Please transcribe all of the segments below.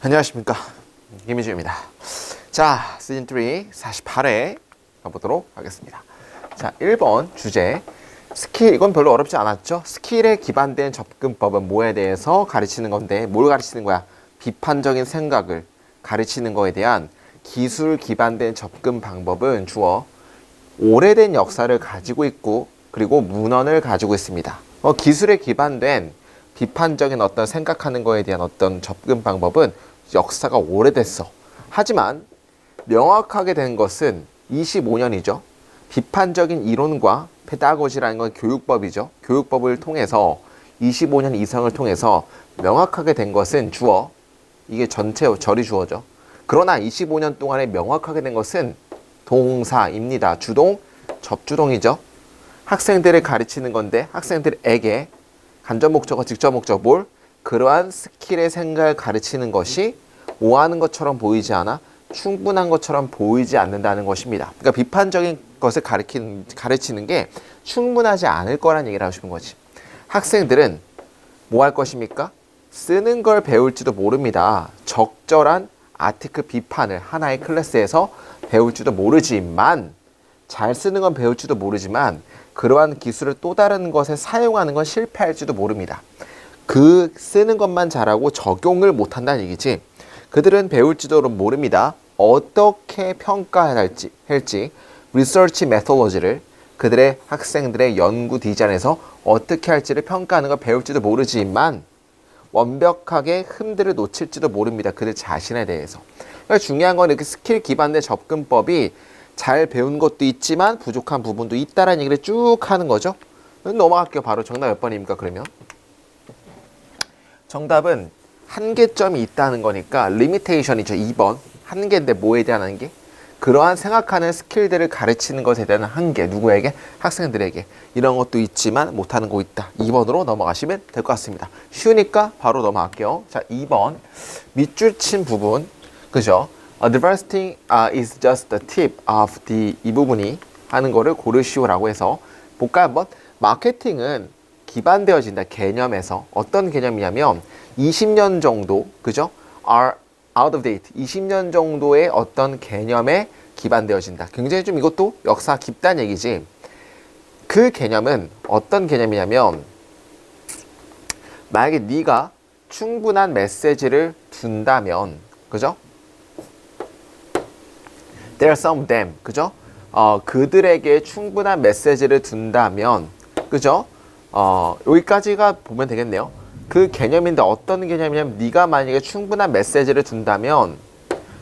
안녕하십니까, 김희주입니다. 자, 시즌 3 48회 가보도록 하겠습니다. 자, 1번 주제 스킬, 이건 별로 어렵지 않았죠? 스킬에 기반된 접근법은 뭐에 대해서 가르치는 건데, 뭘 가르치는 거야? 비판적인 생각을 가르치는 거에 대한 기술 기반된 접근 방법은 주어 오래된 역사를 가지고 있고, 그리고 문헌을 가지고 있습니다. 기술에 기반된 비판적인 어떤 생각하는 거에 대한 어떤 접근 방법은 역사가 오래됐어. 하지만 명확하게 된 것은 25년이죠. 비판적인 이론과 페다고지라는 건 교육법이죠. 교육법을 통해서 25년 이상을 통해서 명확하게 된 것은 주어, 이게 전체 절이 주어죠. 그러나 25년 동안에 명확하게 된 것은 동사입니다. 주동, 접주동이죠. 학생들을 가르치는 건데 학생들에게 간접 목적어, 직접 목적어, 뭘? 그러한 스킬의 생각을 가르치는 것이 오하는 것처럼 보이지 않아 충분한 것처럼 보이지 않는다는 것입니다. 그러니까 비판적인 것을 가르치는 게 충분하지 않을 거란 얘기를 하고 싶은 거지. 학생들은 뭐 할 것입니까? 쓰는 걸 배울지도 모릅니다. 적절한 아티클 비판을 하나의 클래스에서 배울지도 모르지만, 잘 쓰는 건 배울지도 모르지만 그러한 기술을 또 다른 것에 사용하는 건 실패할지도 모릅니다. 그 쓰는 것만 잘하고 적용을 못한다는 얘기지. 그들은 배울지도 모릅니다. 어떻게 평가해야 할지 리서치 메소로지를, 그들의 학생들의 연구 디자인에서 어떻게 할지를 평가하는 걸 배울지도 모르지만 완벽하게 흠들을 놓칠지도 모릅니다. 그들 자신에 대해서. 그러니까 중요한 건 이렇게 스킬 기반의 접근법이 잘 배운 것도 있지만 부족한 부분도 있다라는 얘기를 쭉 하는 거죠. 넘어갈게요. 바로 정답 몇 번입니까? 그러면 정답은 한계점이 있다는 거니까 리미테이션이죠. 2번. 한계인데 뭐에 대한 한계? 그러한 생각하는 스킬들을 가르치는 것에 대한 한계. 누구에게? 학생들에게. 이런 것도 있지만 못하는 거 있다. 2번으로 넘어가시면 될 것 같습니다. 쉬우니까 바로 넘어갈게요. 자, 2번. 밑줄 친 부분. 그죠? Advertising is just the tip of the, 이 부분이 하는 거를 고르시오라고 해서 볼까요? 한번? 마케팅은 기반되어진다. 개념에서. 어떤 개념이냐면 20년 정도, 그죠? are out of date. 20년 정도의 어떤 개념에 기반되어진다. 굉장히 좀 이것도 역사 깊다는 얘기지. 그 개념은 어떤 개념이냐면, 만약에 네가 충분한 메시지를 둔다면, 그죠? There are some of them, 그죠? 그들에게 충분한 메시지를 둔다면, 그죠? 여기까지가 보면 되겠네요. 그 개념인데 어떤 개념이냐면, 네가 만약에 충분한 메시지를 둔다면,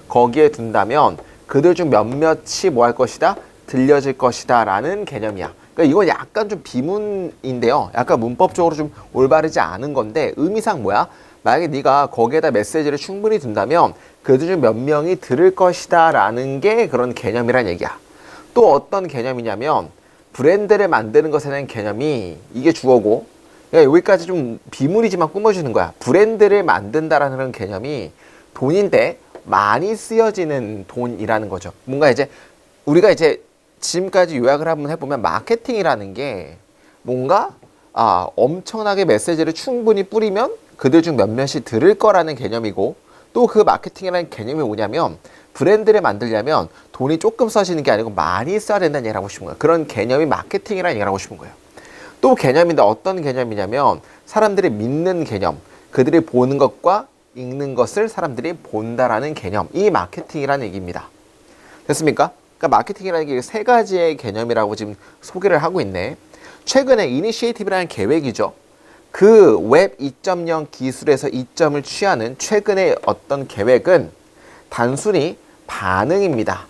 거기에 둔다면 그들 중 몇몇이 뭐 할 것이다? 들려질 것이다 라는 개념이야. 그러니까 이건 약간 좀 비문인데요. 약간 문법적으로 좀 올바르지 않은 건데, 의미상 뭐야? 만약에 네가 거기에다 메시지를 충분히 둔다면 그들 중 몇 명이 들을 것이다 라는 게 그런 개념이란 얘기야. 또 어떤 개념이냐면, 브랜드를 만드는 것에 대한 개념이, 이게 주어고, 그러니까 여기까지 좀 비문이지만 꾸며주는 거야. 브랜드를 만든다라는 그런 개념이 돈인데 많이 쓰여지는 돈이라는 거죠. 뭔가 이제 우리가 이제 지금까지 요약을 한번 해보면, 마케팅이라는 게 뭔가 엄청나게 메시지를 충분히 뿌리면 그들 중 몇몇이 들을 거라는 개념이고, 또 그 마케팅이라는 개념이 뭐냐면, 브랜드를 만들려면 돈이 조금 써지는 게 아니고 많이 써야 된다는 얘기를 하고 싶은 거예요. 그런 개념이 마케팅이라는 얘기를 하고 싶은 거예요. 또 개념인데 어떤 개념이냐면, 사람들이 믿는 개념, 그들이 보는 것과 읽는 것을 사람들이 본다라는 개념, 이 마케팅이라는 얘기입니다. 됐습니까? 그러니까 마케팅이라는 게 세 가지의 개념이라고 지금 소개를 하고 있네. 최근에 이니시에이티브라는 계획이죠. 그 웹 2.0 기술에서 이점을 취하는 최근의 어떤 계획은 단순히 반응입니다.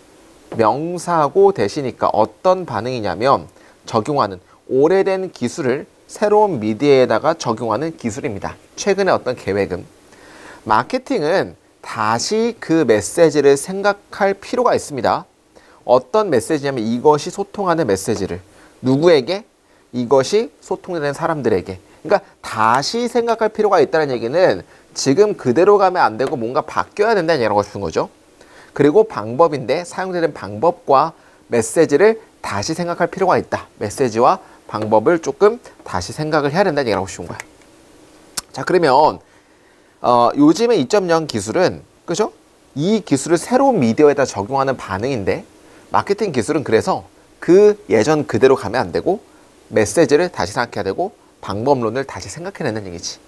명사고 대시니까 어떤 반응이냐면, 적용하는, 오래된 기술을 새로운 미디어에다가 적용하는 기술입니다. 최근의 어떤 계획은. 마케팅은 다시 그 메시지를 생각할 필요가 있습니다. 어떤 메시지냐면, 이것이 소통하는 메시지를 누구에게? 이것이 소통되는 사람들에게. 그러니까 다시 생각할 필요가 있다는 얘기는 지금 그대로 가면 안 되고 뭔가 바뀌어야 된다는 얘기를 하고 싶은 거죠. 그리고 방법인데, 사용되는 방법과 메시지를 다시 생각할 필요가 있다. 메시지와 방법을 조금 다시 생각을 해야 된다는 얘기를 하고 싶은 거야. 자, 그러면 요즘의 2.0 기술은 그죠? 이 기술을 새로운 미디어에다 적용하는 반응인데 마케팅 기술은 그래서 그 예전 그대로 가면 안 되고 메시지를 다시 생각해야 되고 방법론을 다시 생각해내는 얘기지.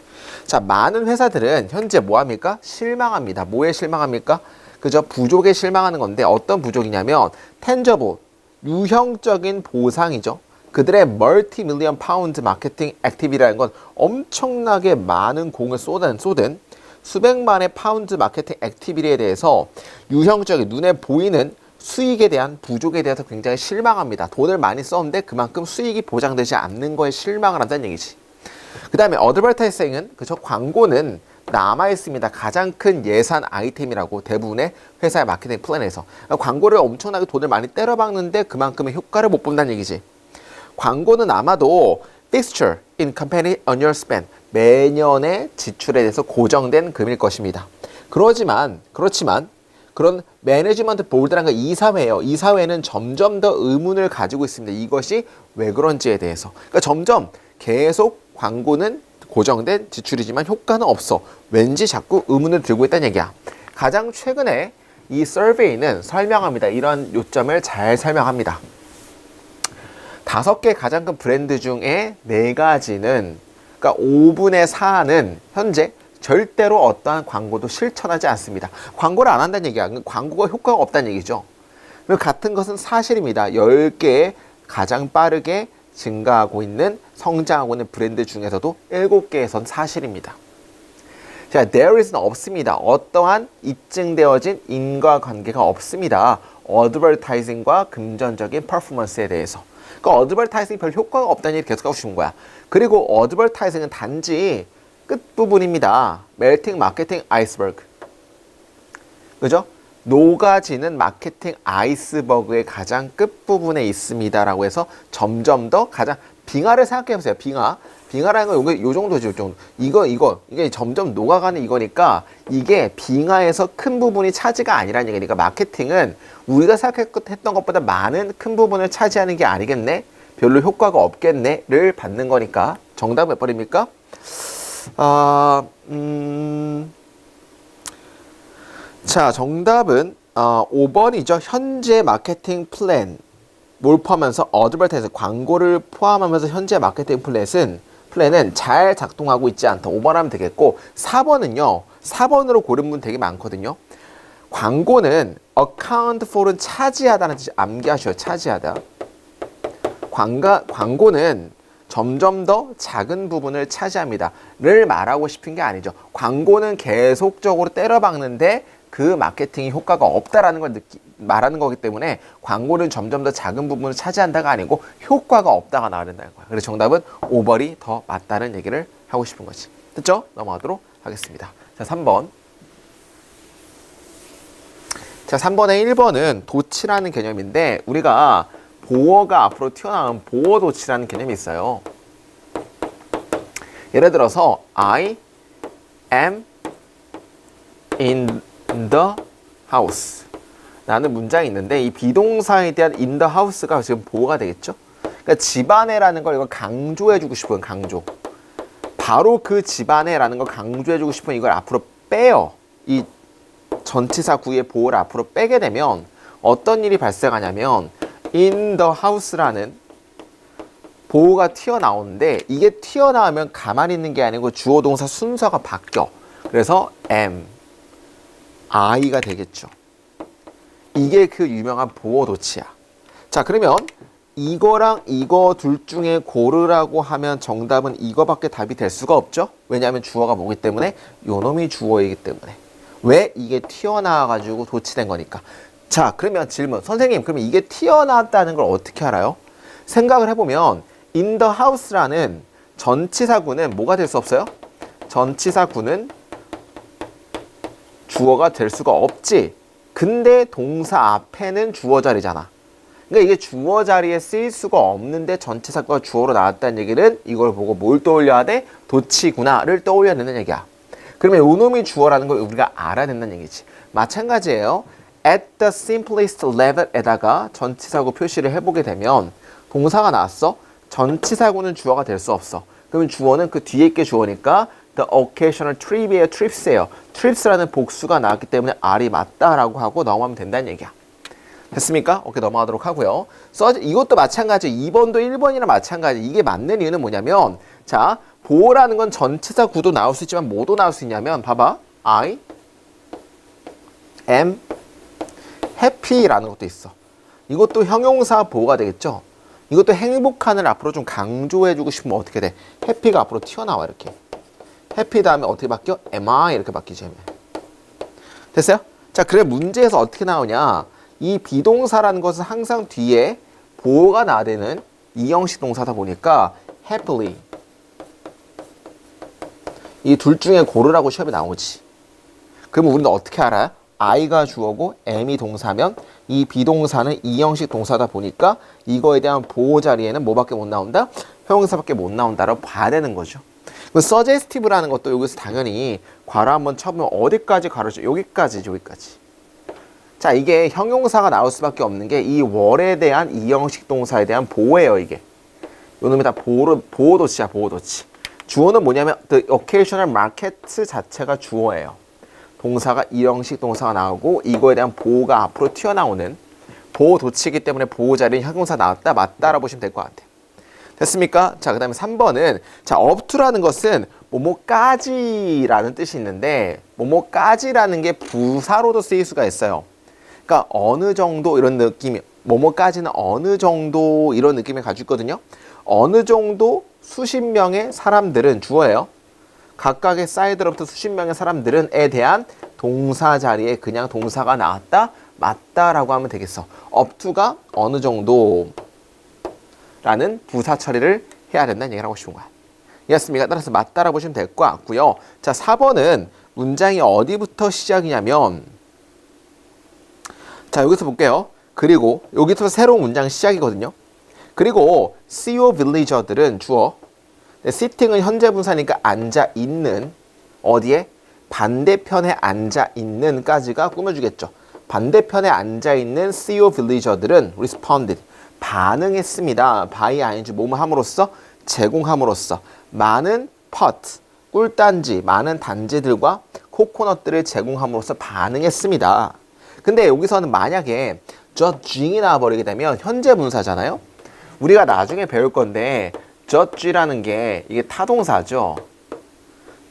자, 많은 회사들은 현재 뭐 합니까? 실망합니다. 뭐에 실망합니까? 그죠? 부족에 실망하는 건데 어떤 부족이냐면 텐저블, 유형적인 보상이죠. 그들의 멀티 밀리언 파운드 마케팅 액티비티라는 건 엄청나게 많은 공을 쏟은 수백만의 파운드 마케팅 액티비티에 대해서 유형적인 눈에 보이는 수익에 대한 부족에 대해서 굉장히 실망합니다. 돈을 많이 썼는데 그만큼 수익이 보장되지 않는 거에 실망을 한다는 얘기지. 그 다음에 어드버타이징은 그죠? 광고는 남아있습니다. 가장 큰 예산 아이템이라고 대부분의 회사의 마케팅 플랜에서 광고를 엄청나게 돈을 많이 때려박는데 그만큼의 효과를 못 본다는 얘기지. 광고는 아마도 fixture in company annual spend 매년의 지출에 대해서 고정된 금일 것입니다. 그렇지만 그런 매니지먼트 보드라는 건 이사회예요. 이사회는 점점 더 의문을 가지고 있습니다. 이것이 왜 그런지에 대해서. 그러니까 점점 계속 광고는 고정된 지출이지만 효과는 없어. 왠지 자꾸 의문을 들고 있다는 얘기야. 가장 최근에 이 서베이는 설명합니다. 이런 요점을 잘 설명합니다. 5개 가장 큰 브랜드 중에 4가지는 그러니까 5분의 4는 현재 절대로 어떠한 광고도 실천하지 않습니다. 광고를 안 한다는 얘기야. 광고가 효과가 없다는 얘기죠. 같은 것은 사실입니다. 10개의 가장 빠르게 증가하고 있는 성장하고 있는 브랜드 중에서도 7개에선 사실입니다. 자, there is는 없습니다. 어떠한 입증되어진 인과관계가 없습니다. 어드버타이징과 금전적인 퍼포먼스에 대해서. 그러니까 어드버타이징이 별 효과가 없다는 얘기를 계속 하고 싶은 거야. 그리고 어드버타이징은 단지 끝부분입니다. 멜팅 마케팅 아이스버그. 그죠? 녹아지는 마케팅 아이스버그의 가장 끝부분에 있습니다라고 해서 점점 더 가장 빙하를 생각해 보세요. 빙하라는 건 요 정도죠. 요 정도. 이게 점점 녹아가는 이거니까 이게 빙하에서 큰 부분이 차지가 아니라는 얘기니까 마케팅은 우리가 생각했던 것보다 많은 큰 부분을 차지하는 게 아니겠네? 별로 효과가 없겠네?를 받는 거니까 정답 몇 번입니까? 자, 정답은 5번이죠. 현재 마케팅 플랜 뭘 포함하면서 어드버타이징 광고를 포함하면서 현재 마케팅 플랜은 잘 작동하고 있지 않다. 5번 하면 되겠고 4번은요. 4번으로 고른 분 되게 많거든요. 광고는 account for는 차지하다는 뜻이 암기하셔요. 차지하다. 광고는 점점 더 작은 부분을 차지합니다. 를 말하고 싶은 게 아니죠. 광고는 계속적으로 때려박는데 그 마케팅이 효과가 없다라는 걸 말하는 거기 때문에 광고는 점점 더 작은 부분을 차지한다가 아니고 효과가 없다가 나와야 된다는 거야. 그래서 정답은 5번이 더 맞다는 얘기를 하고 싶은 거지. 됐죠? 넘어가도록 하겠습니다. 자, 3번. 자, 3번의 1번은 도치라는 개념인데 우리가 보어가 앞으로 튀어나온 보어 도치라는 개념이 있어요. 예를 들어서 I am in the house 라는 문장이 있는데 이 비동사에 대한 in the house가 지금 보어가 되겠죠? 그러니까 집 안에라는 걸 이거 강조해주고 싶은 강조. 바로 그 집 안에라는 걸 강조해주고 싶은 이걸 앞으로 빼요. 이 전치사 구의 보어를 앞으로 빼게 되면 어떤 일이 발생하냐면 in the house라는 보어가 튀어나오는데 이게 튀어나오면 가만히 있는 게 아니고 주어 동사 순서가 바뀌어. 그래서 am, I가 되겠죠. 이게 그 유명한 보어 도치야. 자, 그러면 이거랑 이거 둘 중에 고르라고 하면 정답은 이거밖에 답이 될 수가 없죠. 왜냐하면 주어가 뭐기 때문에 요놈이 주어이기 때문에. 왜? 이게 튀어나와가지고 도치된 거니까. 자, 그러면 질문. 선생님, 그러면 이게 튀어나왔다는 걸 어떻게 알아요? 생각을 해보면 in the house라는 전치사구는 뭐가 될 수 없어요? 전치사구는 주어가 될 수가 없지. 근데 동사 앞에는 주어 자리잖아. 그러니까 이게 주어 자리에 쓰일 수가 없는데 전치사구가 주어로 나왔다는 얘기는 이걸 보고 뭘 떠올려야 돼? 도치구나를 떠올려야 된다는 얘기야. 그러면 요놈이 주어라는 걸 우리가 알아야 된다는 얘기지. 마찬가지예요. at the simplest level에다가 전치사구 표시를 해보게 되면 동사가 나왔어. 전치사구는 주어가 될 수 없어. 그러면 주어는 그 뒤에 게 주어니까 The occasional trip이에요. trips예요. trips라는 복수가 나왔기 때문에 R이 맞다라고 하고 넘어가면 된다는 얘기야. 됐습니까? 오케이, 넘어가도록 하고요. 이것도 마찬가지. 2번도 1번이랑 마찬가지. 이게 맞는 이유는 뭐냐면, 자, 보호라는 건 전치사 구도 나올 수 있지만 뭐도 나올 수 있냐면, 봐봐. I am happy라는 것도 있어. 이것도 형용사 보호가 되겠죠? 이것도 행복한을 앞으로 좀 강조해주고 싶으면 어떻게 돼? happy가 앞으로 튀어나와, 이렇게. happy 다음에 어떻게 바뀌어? am I 이렇게 바뀌지. 됐어요? 자, 그래 문제에서 어떻게 나오냐? 이 비동사라는 것은 항상 뒤에 보호가 나야 되는 이형식 동사다 보니까 happily 이 둘 중에 고르라고 시험에 나오지. 그러면 우리는 어떻게 알아요? I가 주어고 am이 동사면 이 비동사는 이형식 동사다 보니까 이거에 대한 보호 자리에는 뭐밖에 못 나온다? 형용사밖에 못 나온다라고 봐야 되는 거죠. 그 suggestive라는 것도 여기서 당연히 괄호 한번 쳐보면 어디까지 괄호죠? 여기까지죠, 여기까지. 자, 이게 형용사가 나올 수밖에 없는 게 이 월에 대한 이형식 동사에 대한 보호예요, 이게. 요 놈이 다 보호도치야, 보호도치. 주어는 뭐냐면 the occasional market 자체가 주어예요. 동사가 이형식 동사가 나오고 이거에 대한 보호가 앞으로 튀어나오는 보호도치이기 때문에 보호 자리는 형용사 나왔다, 맞다라고 보시면 될 것 같아요. 됐습니까? 자, 그 다음에 3번은 자, up to라는 것은 뭐뭐까지라는 뜻이 있는데 뭐뭐까지라는 게 부사로도 쓰일 수가 있어요. 그러니까 어느 정도 이런 느낌이 뭐뭐까지는 어느 정도 이런 느낌을 가지고 있거든요. 어느 정도 수십 명의 사람들은 주어예요. 각각의 사이드로부터 수십 명의 사람들은에 대한 동사 자리에 그냥 동사가 나왔다, 맞다라고 하면 되겠어. up to가 어느 정도 라는 부사 처리를 해야 된다는 얘기를 하고 싶은 거야. 이해했습니까? 따라서 맞다라고 보시면 될 것 같고요. 자, 4번은 문장이 어디부터 시작이냐면 자, 여기서 볼게요. 그리고 여기서 새로운 문장 시작이거든요. 그리고 CEO villager들은 주어 sitting은 현재 분사니까 앉아있는 어디에? 반대편에 앉아있는까지가 꾸며주겠죠. 반대편에 앉아있는 CEO villager들은 responded 반응했습니다. by ing 뭐뭐 함으로써 제공함으로써 많은 pot 꿀단지 많은 단지들과 코코넛들을 제공함으로써 반응했습니다. 근데 여기서는 만약에 judging이 나와버리게 되면 현재 분사잖아요. 우리가 나중에 배울 건데 judge라는 게 이게 타동사죠.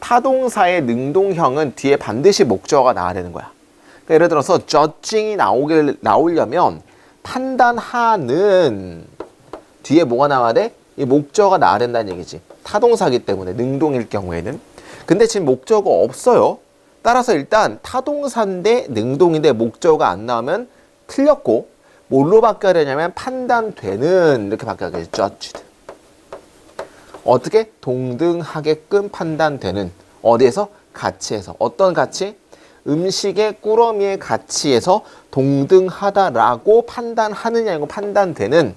타동사의 능동형은 뒤에 반드시 목적어가 나와야 되는 거야. 그러니까 예를 들어서 judging이 나오려면 판단하는 뒤에 뭐가 나와야 돼? 이 목적어가 나와야 된다는 얘기지. 타동사기 때문에 능동일 경우에는. 근데 지금 목적어 없어요. 따라서 일단 타동사인데 능동인데 목적어가 안 나오면 틀렸고 뭘로 바꿔야 되냐면 판단되는 이렇게 바꿔야 되겠죠. judged. 어떻게? 동등하게끔 판단되는 어디에서? 가치에서. 어떤 가치? 음식의 꾸러미의 가치에서 동등하다라고 판단하느냐 이거 판단되는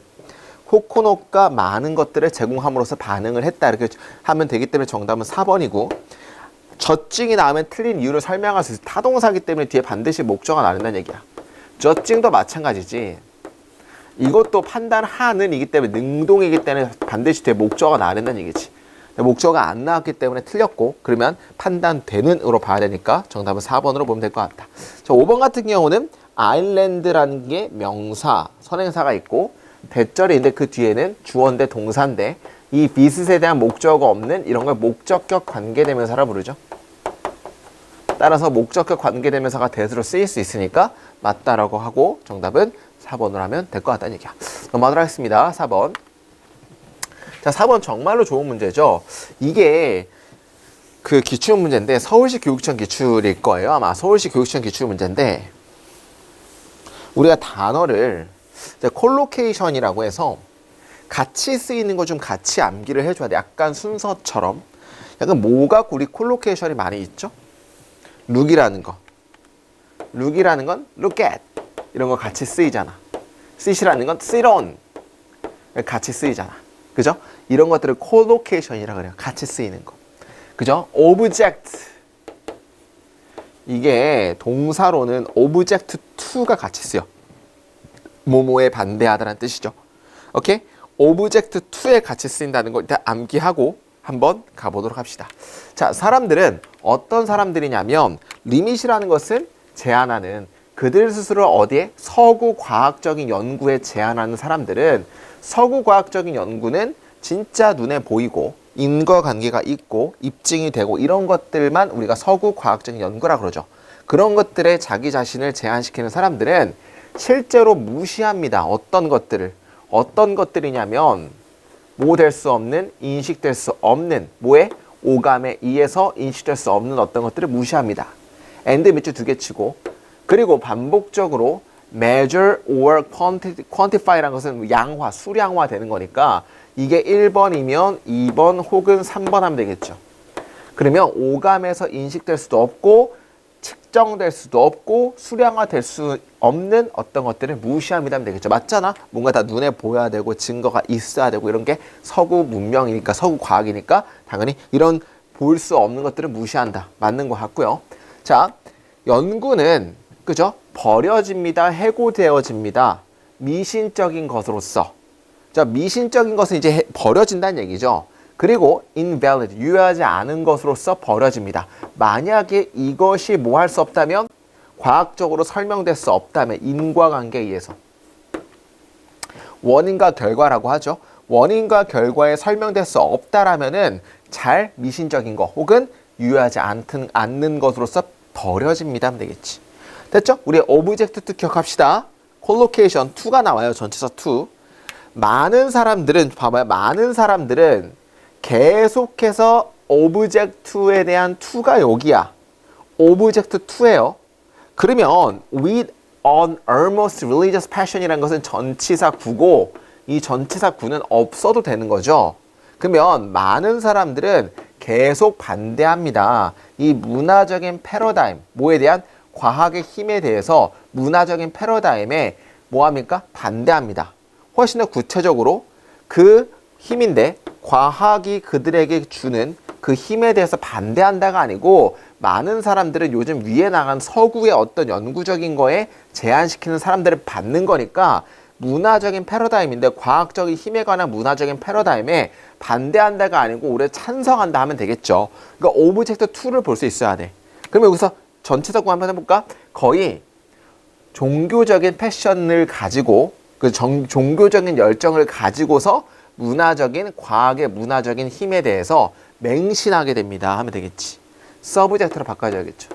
코코넛과 많은 것들을 제공함으로써 반응을 했다 이렇게 하면 되기 때문에 정답은 4번이고 젖징이 나오면 틀린 이유를 설명할 수 있어. 타동사기 때문에 뒤에 반드시 목적어가 나온다는 얘기야. 젖징도 마찬가지지. 이것도 판단하는 이기 때문에 능동이기 때문에 반드시 뒤에 목적어가 나와야 된다는 얘기지. 목적어가 안 나왔기 때문에 틀렸고 그러면 판단되는으로 봐야 되니까 정답은 4번으로 보면 될 것 같다. 자, 5번 같은 경우는 아일랜드라는 게 명사, 선행사가 있고 대절인데 그 뒤에는 주어인데 동사인데 이 비슷에 대한 목적어가 없는 이런 걸 목적격 관계대명사라 부르죠. 따라서 목적격 관계대명사가 대수로 쓰일 수 있으니까 맞다라고 하고 정답은 4번으로 하면 될 것 같다는 얘기야. 넘어가도록 하겠습니다. 4번. 자, 4번 정말로 좋은 문제죠. 이게 그 기출 문제인데 서울시 교육청 기출일 거예요. 아마 서울시 교육청 기출 문제인데 우리가 단어를 콜로케이션이라고 해서 같이 쓰이는 거 좀 같이 암기를 해줘야 돼. 약간 순서처럼. 약간 뭐가 우리 콜로케이션이 많이 있죠? 룩이라는 거. 룩이라는 건 look at. 이런 거 같이 쓰이잖아. sit이라는 건 sit on. 같이 쓰이잖아. 그죠? 이런 것들을 콜로케이션이라 그래요. 같이 쓰이는 거. 그죠? object. 이게 동사로는 object to가 같이 쓰여. 뭐뭐에 반대하다라는 뜻이죠. 오케이? object to에 같이 쓰인다는 거 일단 암기하고 한번 가보도록 합시다. 자, 사람들은 어떤 사람들이냐면 리밋이라는 것은 제한하는 그들 스스로 어디에 서구 과학적인 연구에 제한하는 사람들은 서구 과학적인 연구는 진짜 눈에 보이고 인과관계가 있고 입증이 되고 이런 것들만 우리가 서구 과학적인 연구라 그러죠. 그런 것들에 자기 자신을 제한시키는 사람들은 실제로 무시합니다. 어떤 것들이냐면 뭐 될 수 없는, 인식될 수 없는, 뭐에? 오감에 의해서 인식될 수 없는 어떤 것들을 무시합니다. and 밑줄 2개 치고 그리고 반복적으로 measure or quantify라는 것은 양화, 수량화 되는 거니까 이게 1번이면 2번 혹은 3번 하면 되겠죠. 그러면 오감에서 인식될 수도 없고 측정될 수도 없고 수량화될 수 없는 어떤 것들을 무시합니다 하면 되겠죠. 맞잖아? 뭔가 다 눈에 보여야 되고 증거가 있어야 되고 이런 게 서구 문명이니까 서구 과학이니까 당연히 이런 볼 수 없는 것들을 무시한다. 맞는 것 같고요. 자, 연구는 그죠? 버려집니다. 해고되어집니다. 미신적인 것으로서. 자, 미신적인 것은 이제 버려진다는 얘기죠. 그리고 invalid, 유효하지 않은 것으로서 버려집니다. 만약에 이것이 뭐 할 수 없다면 과학적으로 설명될 수 없다면 인과관계에 의해서 원인과 결과라고 하죠. 원인과 결과에 설명될 수 없다라면은 잘 미신적인 거 혹은 유효하지 않는 것으로서 버려집니다 하면 되겠지. 됐죠? 우리 오브젝트 2 기억합시다. 콜로케이션 2가 나와요. 전치사 2. 많은 사람들은 봐봐요. 많은 사람들은 계속해서 오브젝트에 대한 2가 여기야. 오브젝트 2예요. 그러면 with an almost religious passion이라는 것은 전치사 9고 이 전치사 9는 없어도 되는 거죠. 그러면 많은 사람들은 계속 반대합니다. 이 문화적인 패러다임, 뭐에 대한 과학의 힘에 대해서 문화적인 패러다임에 뭐합니까? 반대합니다. 훨씬 더 구체적으로 그 힘인데 과학이 그들에게 주는 그 힘에 대해서 반대한다가 아니고 많은 사람들은 요즘 위에 나간 서구의 어떤 연구적인 거에 제한시키는 사람들을 받는 거니까 문화적인 패러다임인데 과학적인 힘에 관한 문화적인 패러다임에 반대한다가 아니고 오히려 찬성한다 하면 되겠죠. 그러니까 오브젝트 2를 볼 수 있어야 돼. 그러면 여기서 전체적 한번 해볼까? 거의 종교적인 패션을 가지고 그 종교적인 열정을 가지고서 문화적인 과학의 문화적인 힘에 대해서 맹신하게 됩니다 하면 되겠지. 서브젝트로 바꿔줘야겠죠.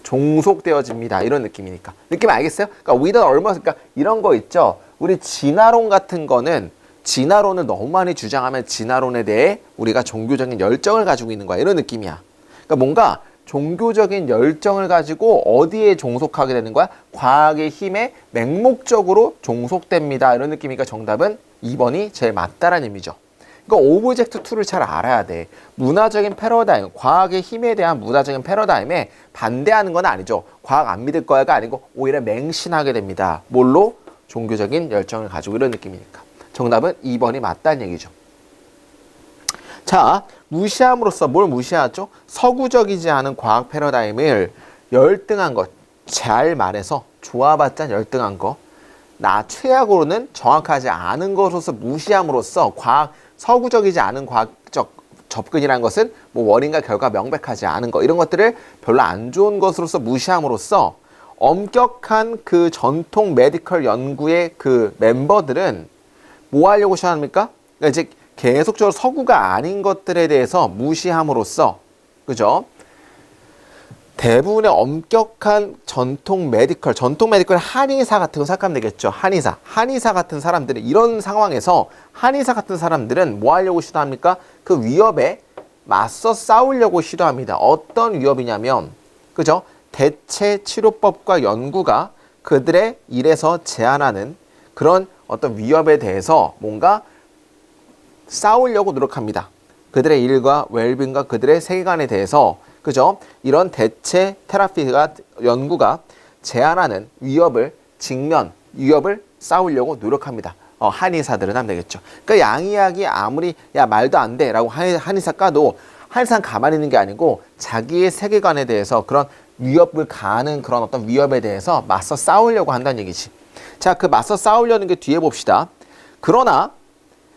종속되어집니다 이런 느낌이니까. 느낌 알겠어요? 그러니까 with almost, 그러니까 이런 거 있죠. 우리 진화론 같은 거는 진화론을 너무 많이 주장하면 진화론에 대해 우리가 종교적인 열정을 가지고 있는 거야 이런 느낌이야. 그러니까 뭔가 종교적인 열정을 가지고 어디에 종속하게 되는 거야? 과학의 힘에 맹목적으로 종속됩니다 이런 느낌이니까 정답은 2번이 제일 맞다라는 의미죠. 그러니까 오브젝트 2를 잘 알아야 돼. 문화적인 패러다임, 과학의 힘에 대한 문화적인 패러다임에 반대하는 건 아니죠. 과학 안 믿을 거야가 아니고 오히려 맹신하게 됩니다. 뭘로? 종교적인 열정을 가지고 이런 느낌이니까. 정답은 2번이 맞다는 얘기죠. 자, 무시함으로써 뭘 무시하죠? 서구적이지 않은 과학 패러다임을 열등한 것, 잘 말해서 좋아봤자 열등한 거, 나 최악으로는 정확하지 않은 것으로서 무시함으로써 서구적이지 않은 과학적 접근이라는 것은 뭐 원인과 결과 명백하지 않은 거 이런 것들을 별로 안 좋은 것으로서 무시함으로써 엄격한 그 전통 메디컬 연구의 그 멤버들은 뭐 하려고 시작합니까? 그러니까 이제 계속적으로 서구가 아닌 것들에 대해서 무시함으로써 그죠? 대부분의 엄격한 전통 메디컬 한의사 같은 거 생각하면 되겠죠. 한의사 같은 사람들은 이런 상황에서 한의사 같은 사람들은 뭐 하려고 시도합니까? 그 위협에 맞서 싸우려고 시도합니다. 어떤 위협이냐면 그죠? 대체 치료법과 연구가 그들의 일에서 제한하는 그런 어떤 위협에 대해서 뭔가 싸우려고 노력합니다. 그들의 일과 웰빙과 그들의 세계관에 대해서 그죠? 이런 대체 테라피가 연구가 제한하는 위협을 싸우려고 노력합니다. 한의사들은 하면 되겠죠. 그러니까 양의학이 아무리 야 말도 안 돼라고 한의사 까도 한의사는 가만히 있는 게 아니고 자기의 세계관에 대해서 그런 위협을 가하는 그런 어떤 위협에 대해서 맞서 싸우려고 한다는 얘기지. 자, 그 맞서 싸우려는 게 뒤에 봅시다. 그러나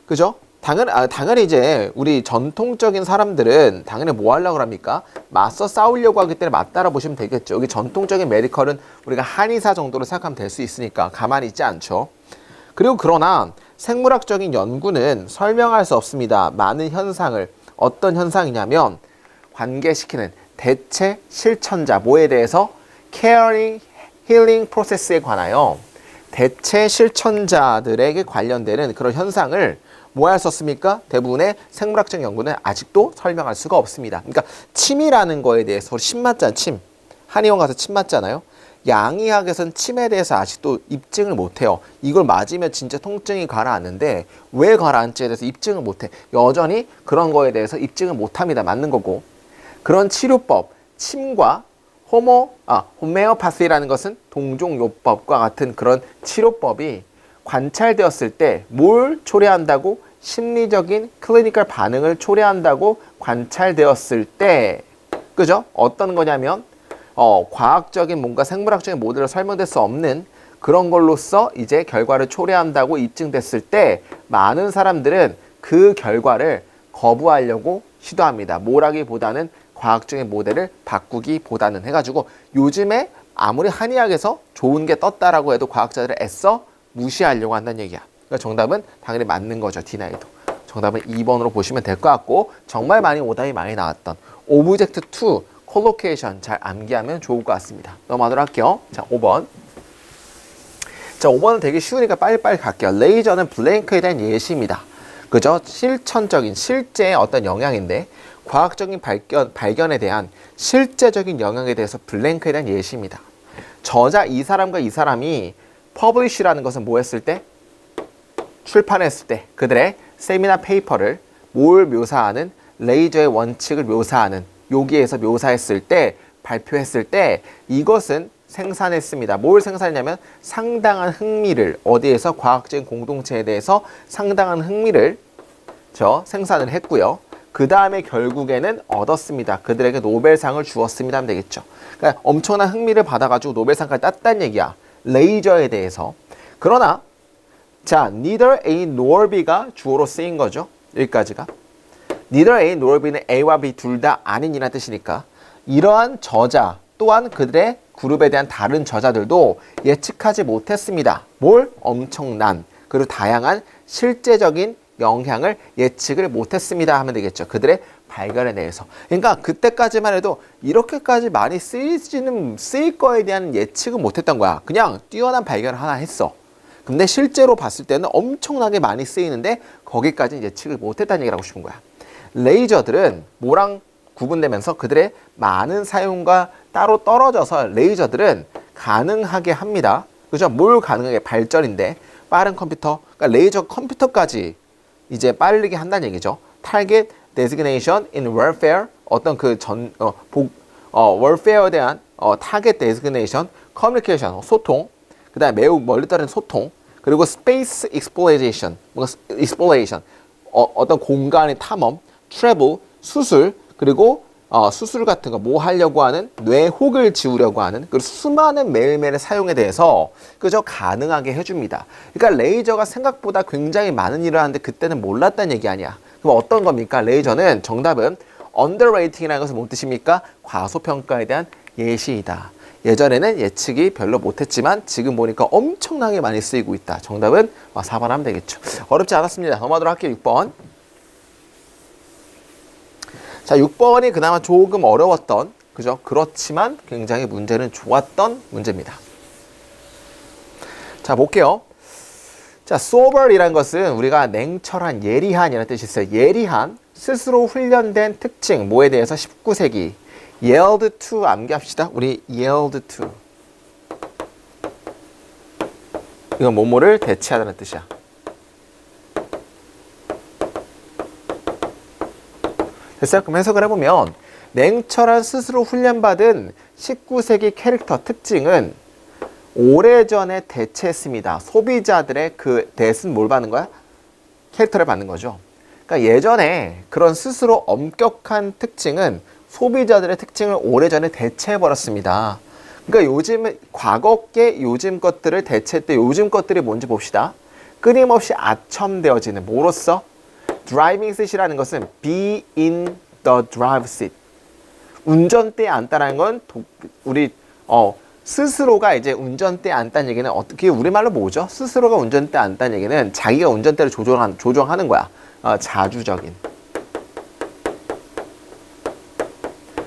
그죠? 당연히 이제 우리 전통적인 사람들은 당연히 뭐 하려고 합니까? 맞서 싸우려고 하기 때문에 맞따라 보시면 되겠죠. 여기 전통적인 메디컬은 우리가 한의사 정도로 생각하면 될 수 있으니까 가만히 있지 않죠. 그리고 그러나 생물학적인 연구는 설명할 수 없습니다. 많은 현상을 어떤 현상이냐면 관계시키는 대체 실천자 뭐에 대해서 caring, healing 프로세스에 관하여 대체 실천자들에게 관련되는 그런 현상을 뭐 할 수 없습니까? 대부분의 생물학적 연구는 아직도 설명할 수가 없습니다. 그러니까 침이라는 거에 대해서 침 맞잖아요. 침. 한의원 가서 침 맞잖아요. 양의학에서는 침에 대해서 아직도 입증을 못해요. 이걸 맞으면 진짜 통증이 가라앉는데 왜 가라앉지에 대해서 입증을 못해. 여전히 그런 거에 대해서 입증을 못합니다. 맞는 거고. 그런 치료법, 침과 호메오파시라는 것은 동종요법과 같은 그런 치료법이 관찰되었을 때 뭘 초래한다고? 심리적인 클리니컬 반응을 초래한다고 관찰되었을 때, 그죠? 어떤 거냐면, 과학적인 뭔가 생물학적인 모델로 설명될 수 없는 그런 걸로써 이제 결과를 초래한다고 입증됐을 때 많은 사람들은 그 결과를 거부하려고 시도합니다. 뭐라기보다는 과학적인 모델을 바꾸기보다는 해가지고 요즘에 아무리 한의학에서 좋은 게 떴다라고 해도 과학자들을 애써 무시하려고 한다는 얘기야. 그러니까 정답은 당연히 맞는 거죠. 디나이도. 정답은 2번으로 보시면 될 것 같고 정말 많이 오답이 많이 나왔던 오브젝트 2 콜로케이션 잘 암기하면 좋을 것 같습니다. 넘어가도록 할게요. 자, 5번. 자, 5번은 되게 쉬우니까 빨리빨리 갈게요. 레이저는 블랭크에 대한 예시입니다. 그죠? 실천적인 실제의 어떤 영향인데 과학적인 발견에 대한 실제적인 영향에 대해서 블랭크에 대한 예시입니다. 저자 이 사람과 이 사람이 퍼블리쉬라는 것은 뭐 했을 때? 출판했을 때 그들의 세미나 페이퍼를 뭘 묘사하는? 레이저의 원칙을 묘사하는 여기에서 묘사했을 때 발표했을 때 이것은 생산했습니다. 뭘 생산했냐면 상당한 흥미를 어디에서 과학적인 공동체에 대해서 상당한 흥미를 생산을 했고요. 그 다음에 결국에는 얻었습니다. 그들에게 노벨상을 주었습니다 하면 되겠죠. 그러니까 엄청난 흥미를 받아가지고 노벨상까지 땄다는 얘기야. 레이저에 대해서. 그러나 자, neither A nor B가 주어로 쓰인 거죠. 여기까지가. neither A nor B는 A와 B 둘 다 아닌이라는 뜻이니까 이러한 저자 또한 그들의 그룹에 대한 다른 저자들도 예측하지 못했습니다. 뭘? 엄청난 그리고 다양한 실제적인 영향을 예측을 못했습니다 하면 되겠죠. 그들의 발견에 대해서. 그러니까 그때까지만 해도 이렇게까지 많이 쓰일 거에 대한 예측은 못했던 거야. 그냥 뛰어난 발견을 하나 했어. 근데 실제로 봤을 때는 엄청나게 많이 쓰이는데 거기까지는 예측을 못했다는 얘기를 하고 싶은 거야. 레이저들은 뭐랑 구분되면서 그들의 많은 사용과 따로 떨어져서 레이저들은 가능하게 합니다. 그죠? 뭘 가능하게? 발전인데 빠른 컴퓨터, 그러니까 레이저 컴퓨터까지 이제 빠르게 한다는 얘기죠. Target designation in warfare, 어떤 warfare에 대한 target designation, communication, 소통, 그 다음에 매우 멀리 떨어진 소통, 그리고 space exploration, 어떤 공간의 탐험, travel, 수술, 그리고 수술 같은 거 뭐 하려고 하는 뇌혹을 지우려고 하는 그 수많은 매일매일의 사용에 대해서 그저 가능하게 해줍니다. 그러니까 레이저가 생각보다 굉장히 많은 일을 하는데 그때는 몰랐다는 얘기 아니야. 그럼 어떤 겁니까? 레이저는 정답은 underrating이라는 것은 뭔 뜻입니까? 과소평가에 대한 예시이다. 예전에는 예측이 별로 못했지만 지금 보니까 엄청나게 많이 쓰이고 있다. 정답은 4번 하면 되겠죠. 어렵지 않았습니다. 넘어가도록 할게요. 6번. 자, 6번이 그나마 조금 어려웠던, 그죠? 그렇지만 굉장히 문제는 좋았던 문제입니다. 자, 볼게요. 자, sober이란 것은 우리가 냉철한, 예리한이라는 뜻이 있어요. 예리한, 스스로 훈련된 특징, 뭐에 대해서 19세기. yield to 암기합시다. 우리 yield to. 이건 뭐뭐를 대체하다는 뜻이야. 됐어요? 그럼 해석을 해보면 냉철한 스스로 훈련받은 19세기 캐릭터 특징은 오래전에 대체했습니다. 소비자들의 그 대신 뭘 받는 거야? 캐릭터를 받는 거죠. 그러니까 예전에 그런 스스로 엄격한 특징은 소비자들의 특징을 오래전에 대체해버렸습니다. 그러니까 요즘, 과거께 요즘 것들을 대체했대. 요즘 것들이 뭔지 봅시다. 끊임없이 아첨되어지는 뭐로써? driving seat이라는 것은 be in the drive seat. 운전대에 앉다라는 건 우리 스스로가 이제 운전대에 앉다는 얘기는 어떻게 우리말로 뭐죠? 스스로가 운전대에 앉다는 얘기는 자기가 운전대를 조종하는 거야. 자주적인.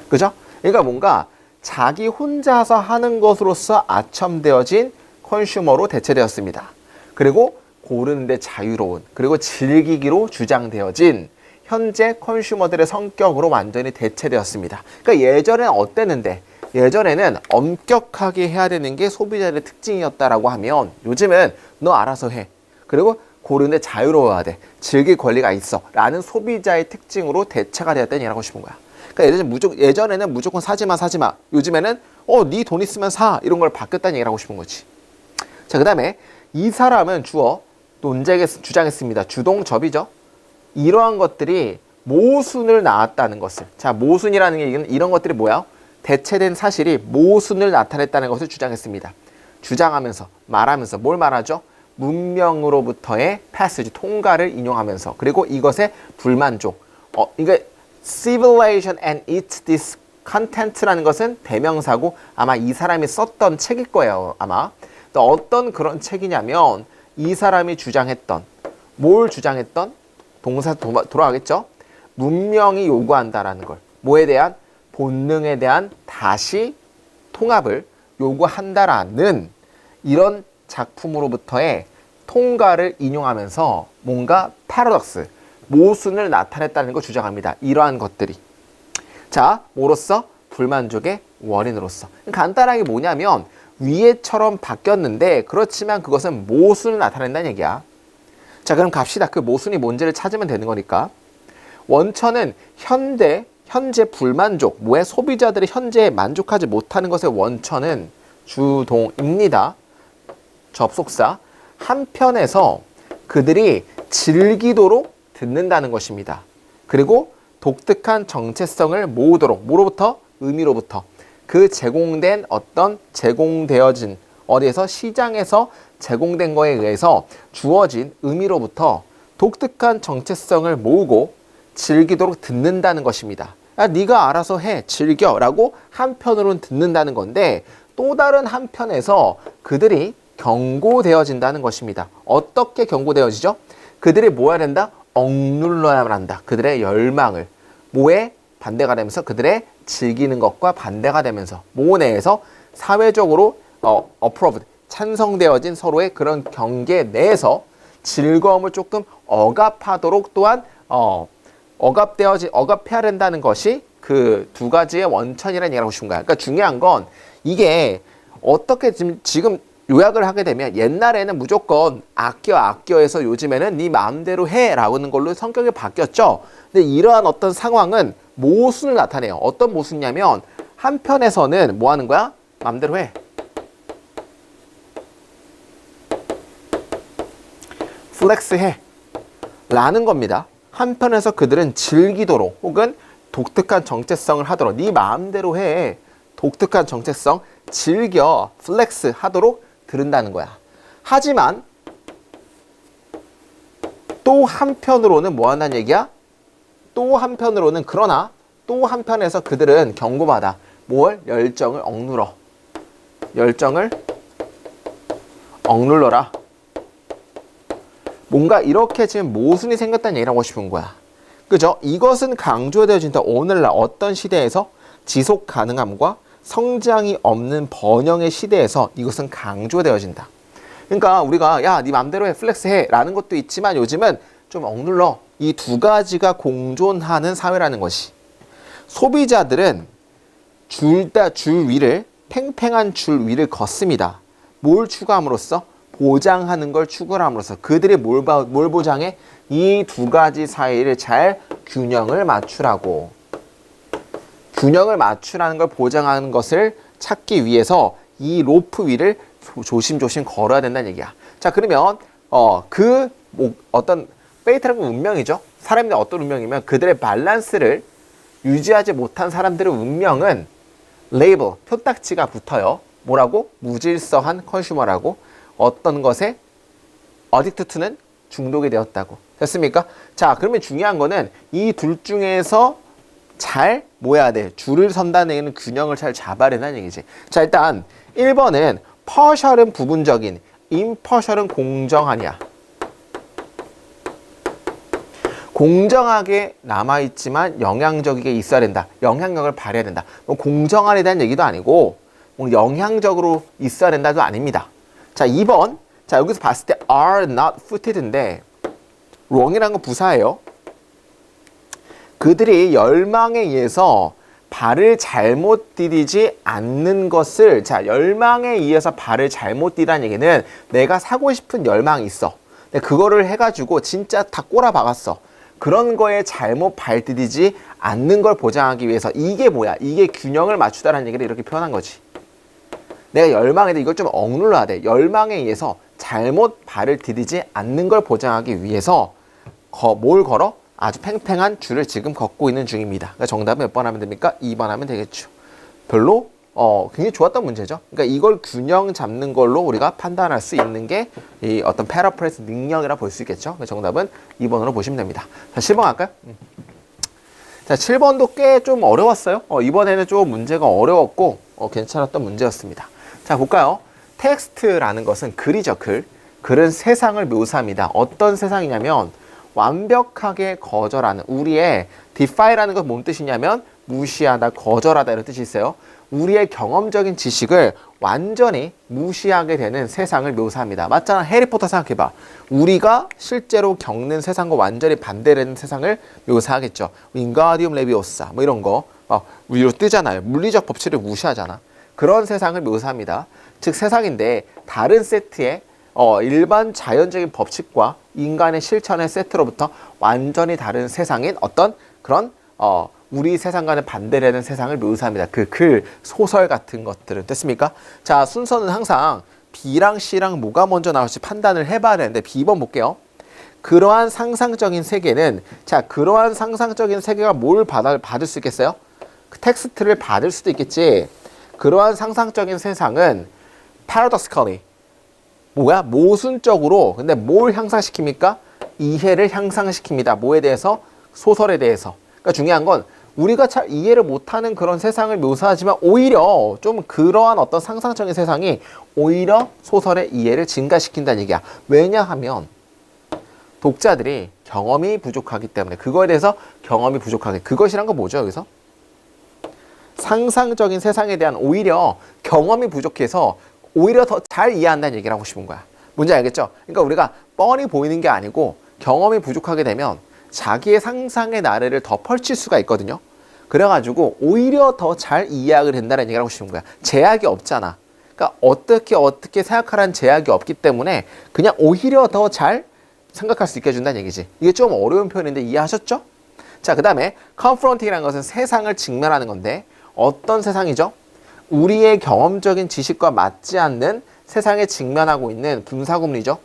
그죠? 그러니까 뭔가 자기 혼자서 하는 것으로서 아첨되어진 컨슈머로 대체되었습니다. 그리고 고르는데 자유로운, 그리고 즐기기로 주장되어진 현재 컨슈머들의 성격으로 완전히 대체되었습니다. 그러니까 예전에는 어땠는데, 예전에는 엄격하게 해야 되는 게 소비자의 특징이었다라고 하면 요즘은 너 알아서 해. 그리고 고르는데 자유로워야 돼. 즐길 권리가 있어. 라는 소비자의 특징으로 대체가 되었다는 얘기를 하고 싶은 거야. 그러니까 예전에는 무조건 사지 마. 요즘에는 네 돈 있으면 사. 이런 걸 바뀌었다는 얘기를 하고 싶은 거지. 자, 그 다음에 이 사람은 주장했습니다. 주동접이죠. 이러한 것들이 모순을 낳았다는 것을. 자, 모순이라는 얘기는 이런 것들이 뭐야? 대체된 사실이 모순을 나타냈다는 것을 주장했습니다. 주장하면서, 말하면서 뭘 말하죠? 문명으로부터의 패스지, 통과를 인용하면서, 그리고 이것의 불만족. 이게 civilization and its discontent라는 것은 대명사고 아마 이 사람이 썼던 책일 거예요. 아마. 또 어떤 그런 책이냐면 이 사람이 주장했던, 뭘 주장했던? 동사 돌아가겠죠? 문명이 요구한다라는 걸. 뭐에 대한? 본능에 대한 다시 통합을 요구한다라는 이런 작품으로부터의 통과를 인용하면서 뭔가 패러독스, 모순을 나타냈다는 걸 주장합니다. 이러한 것들이. 자, 뭐로써? 불만족의 원인으로서. 간단하게 뭐냐면 위에처럼 바뀌었는데 그렇지만 그것은 모순을 나타낸다는 얘기야. 자, 그럼 갑시다. 그 모순이 뭔지를 찾으면 되는 거니까. 원천은 현재 불만족, 뭐에 소비자들이 현재에 만족하지 못하는 것의 원천은 주동입니다. 접속사. 한편에서 그들이 즐기도록 듣는다는 것입니다. 그리고 독특한 정체성을 모으도록, 뭐로부터? 의미로부터. 그 제공되어진 어디에서? 시장에서 제공된 거에 의해서 주어진 의미로부터 독특한 정체성을 모으고 즐기도록 듣는다는 것입니다. 야, 네가 알아서 해, 즐겨 라고 한편으로는 듣는다는 건데 또 다른 한편에서 그들이 경고되어진다는 것입니다. 어떻게 경고되어지죠? 그들이 뭐 해야 된다? 억눌러야만 한다. 그들의 열망을. 뭐에 반대가 되면서? 그들의 즐기는 것과 반대가 되면서 모 내에서 사회적으로 approved, 찬성되어진 서로의 그런 경계 내에서 즐거움을 조금 억압하도록 또한 억압해야 된다는 것이 그 두 가지의 원천이라는 얘기를 하고 싶은 거야. 그러니까 중요한 건 이게 어떻게 지금 요약을 하게 되면 옛날에는 무조건 아껴 해서 요즘에는 네 마음대로 해 라는 걸로 성격이 바뀌었죠. 근데 이러한 어떤 상황은 모순을 나타내요. 어떤 모순이냐면 한편에서는 뭐 하는 거야? 마음대로 해. 플렉스 해. 라는 겁니다. 한편에서 그들은 즐기도록 혹은 독특한 정체성을 하도록 네 마음대로 해. 독특한 정체성 즐겨 플렉스 하도록 들은다는 거야. 하지만 또 한편으로는 뭐 한다는 얘기야? 또 한편으로는 그러나 또 한편에서 그들은 경고받아. 뭘? 열정을 억눌러. 열정을 억눌러라. 뭔가 이렇게 지금 모순이 생겼다는 얘기를 하고 싶은 거야. 그죠? 이것은 강조되어진다. 오늘날 어떤 시대에서 지속 가능함과 성장이 없는 번영의 시대에서 이것은 강조되어진다. 그러니까 우리가 야, 네 맘대로 해, 플렉스 해 라는 것도 있지만 요즘은 좀 억눌러. 이 두 가지가 공존하는 사회라는 것이. 소비자들은 줄 위를, 팽팽한 줄 위를 걷습니다. 뭘 추구함으로써? 보장하는 걸 추구함으로써. 그들이 뭘 보장해? 이 두 가지 사이를 잘 균형을 맞추라고. 균형을 맞추라는 걸 보장하는 것을 찾기 위해서 이 로프 위를 조심조심 걸어야 된다는 얘기야. 자, 그러면 어떤 페이트라는 건 운명이죠. 사람들의 어떤 운명이면 그들의 밸런스를 유지하지 못한 사람들의 운명은 레이블, 표딱지가 붙어요. 뭐라고? 무질서한 컨슈머라고. 어떤 것에 어딕트 투는 중독이 되었다고. 됐습니까? 자, 그러면 중요한 거는 이 둘 중에서 잘 뭐 해야 돼? 줄을 선다는 얘기는 균형을 잘 잡아야 된다는 얘기지. 자, 일단 1번은 partial은 부분적인, impartial은 공정하냐. 공정하게 남아있지만 영향적이게 있어야 된다. 영향력을 발휘해야 된다. 뭐 공정하에 대한 얘기도 아니고 뭐 영향적으로 있어야 된다도 아닙니다. 자, 2번. 자, 여기서 봤을 때 are not footed인데 wrong이라는 건 부사예요. 그들이 열망에 의해서 발을 잘못 디디지 않는 것을, 자, 열망에 의해서 발을 잘못 디다는 얘기는 내가 사고 싶은 열망이 있어. 근데 그거를 해가지고 진짜 다 꼬라박았어. 그런 거에 잘못 발 디디지 않는 걸 보장하기 위해서 이게 뭐야? 이게 균형을 맞추다라는 얘기를 이렇게 표현한 거지. 내가 열망인데 이걸 좀 억눌러야 돼. 열망에 의해서 잘못 발을 디디지 않는 걸 보장하기 위해서 뭘 걸어? 아주 팽팽한 줄을 지금 걷고 있는 중입니다. 그러니까 정답은 몇 번 하면 됩니까? 2번 하면 되겠죠. 별로 굉장히 좋았던 문제죠. 그러니까 이걸 균형 잡는 걸로 우리가 판단할 수 있는 게 이 어떤 패러프레이즈 능력이라 볼 수 있겠죠. 정답은 2번으로 보시면 됩니다. 자, 7번 할까요? 자, 7번도 꽤 좀 어려웠어요. 이번에는 좀 문제가 어려웠고 괜찮았던 문제였습니다. 자, 볼까요? 텍스트라는 것은 글이죠, 글. 글은 세상을 묘사합니다. 어떤 세상이냐면 완벽하게 거절하는, 우리의 defy라는 건 뭔 뜻이냐면 무시하다, 거절하다 이런 뜻이 있어요. 우리의 경험적인 지식을 완전히 무시하게 되는 세상을 묘사합니다. 맞잖아. 해리포터 생각해봐. 우리가 실제로 겪는 세상과 완전히 반대되는 세상을 묘사하겠죠. 윙가디움 레비오사 뭐 이런 거 위로 뜨잖아요. 물리적 법칙을 무시하잖아. 그런 세상을 묘사합니다. 즉 세상인데 다른 세트의 일반 자연적인 법칙과 인간의 실천의 세트로부터 완전히 다른 세상인 어떤 그런 우리 세상과는 반대되는 세상을 묘사합니다. 그 글, 소설 같은 것들은 됐습니까? 자, 순서는 항상 B랑 C랑 뭐가 먼저 나올지 판단을 해봐야 되는데 B번 볼게요. 그러한 상상적인 세계는, 자, 그러한 상상적인 세계가 뭘 받을 수 있겠어요? 그 텍스트를 받을 수도 있겠지. 그러한 상상적인 세상은 paradoxically 뭐야? 모순적으로. 근데 뭘 향상시킵니까? 이해를 향상시킵니다. 뭐에 대해서? 소설에 대해서. 그러니까 중요한 건 우리가 잘 이해를 못하는 그런 세상을 묘사하지만 오히려 좀 그러한 어떤 상상적인 세상이 오히려 소설의 이해를 증가시킨다는 얘기야. 왜냐하면 독자들이 경험이 부족하기 때문에, 그거에 대해서 경험이 부족하게. 그것이란 건 뭐죠, 여기서? 상상적인 세상에 대한 오히려 경험이 부족해서 오히려 더 잘 이해한다는 얘기를 하고 싶은 거야. 뭔지 알겠죠? 그러니까 우리가 뻔히 보이는 게 아니고 경험이 부족하게 되면 자기의 상상의 나래를 더 펼칠 수가 있거든요. 그래가지고 오히려 더 잘 이해하게 된다는 얘기를 하고 싶은 거야. 제약이 없잖아. 그러니까 어떻게 생각하라는 제약이 없기 때문에 그냥 오히려 더 잘 생각할 수 있게 해준다는 얘기지. 이게 좀 어려운 표현인데 이해하셨죠? 자, 그 다음에 confronting이라는 것은 세상을 직면하는 건데 어떤 세상이죠? 우리의 경험적인 지식과 맞지 않는 세상에 직면하고 있는 분사구문이죠.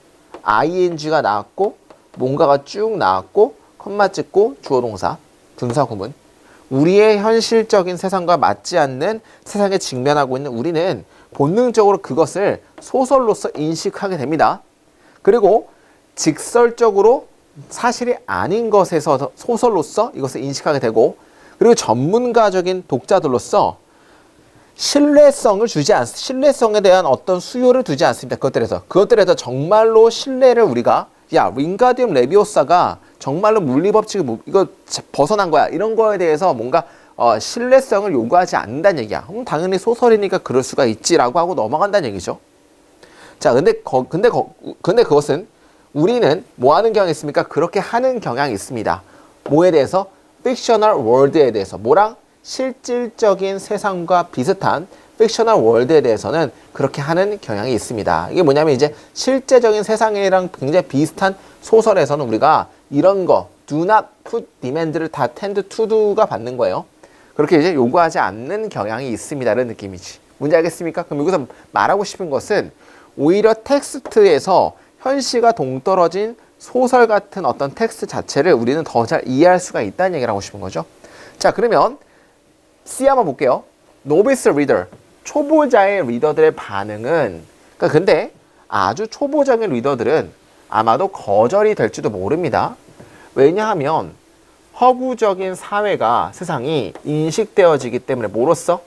ing가 나왔고 뭔가가 쭉 나왔고 컴마 찍고 주어 동사 분사구문. 우리의 현실적인 세상과 맞지 않는 세상에 직면하고 있는 우리는 본능적으로 그것을 소설로서 인식하게 됩니다. 그리고 직설적으로 사실이 아닌 것에서 소설로서 이것을 인식하게 되고, 그리고 전문가적인 독자들로서 신뢰성에 대한 어떤 수요를 두지 않습니다. 그것들에서 정말로 신뢰를 우리가, 야, 윙가디움 레비오사가 정말로 물리법칙을 이거 벗어난 거야, 이런 거에 대해서 뭔가 신뢰성을 요구하지 않는다는 얘기야. 당연히 소설이니까 그럴 수가 있지라고 하고 넘어간다는 얘기죠. 자, 근데 그것은 우리는 뭐 하는 경향이 있습니까? 그렇게 하는 경향이 있습니다. 뭐에 대해서? 픽셔널 월드에 대해서. 뭐랑? 실질적인 세상과 비슷한 픽셔널 월드에 대해서는 그렇게 하는 경향이 있습니다. 이게 뭐냐면 이제 실제적인 세상이랑 굉장히 비슷한 소설에서는 우리가 이런 거 do not put demand를 다 tend to do가 받는 거예요. 그렇게 이제 요구하지 않는 경향이 있습니다. 이런 느낌이지. 뭔지 알겠습니까? 그럼 여기서 말하고 싶은 것은 오히려 텍스트에서 현실과 동떨어진 소설 같은 어떤 텍스트 자체를 우리는 더 잘 이해할 수가 있다는 얘기를 하고 싶은 거죠. 자, 그러면 C 한번 볼게요. Novice reader, 초보자의 리더들의 반응은, 그러니까 근데 아주 초보자의 리더들은 아마도 거절이 될지도 모릅니다. 왜냐하면 허구적인 사회가 세상이 인식되어지기 때문에 뭐로써?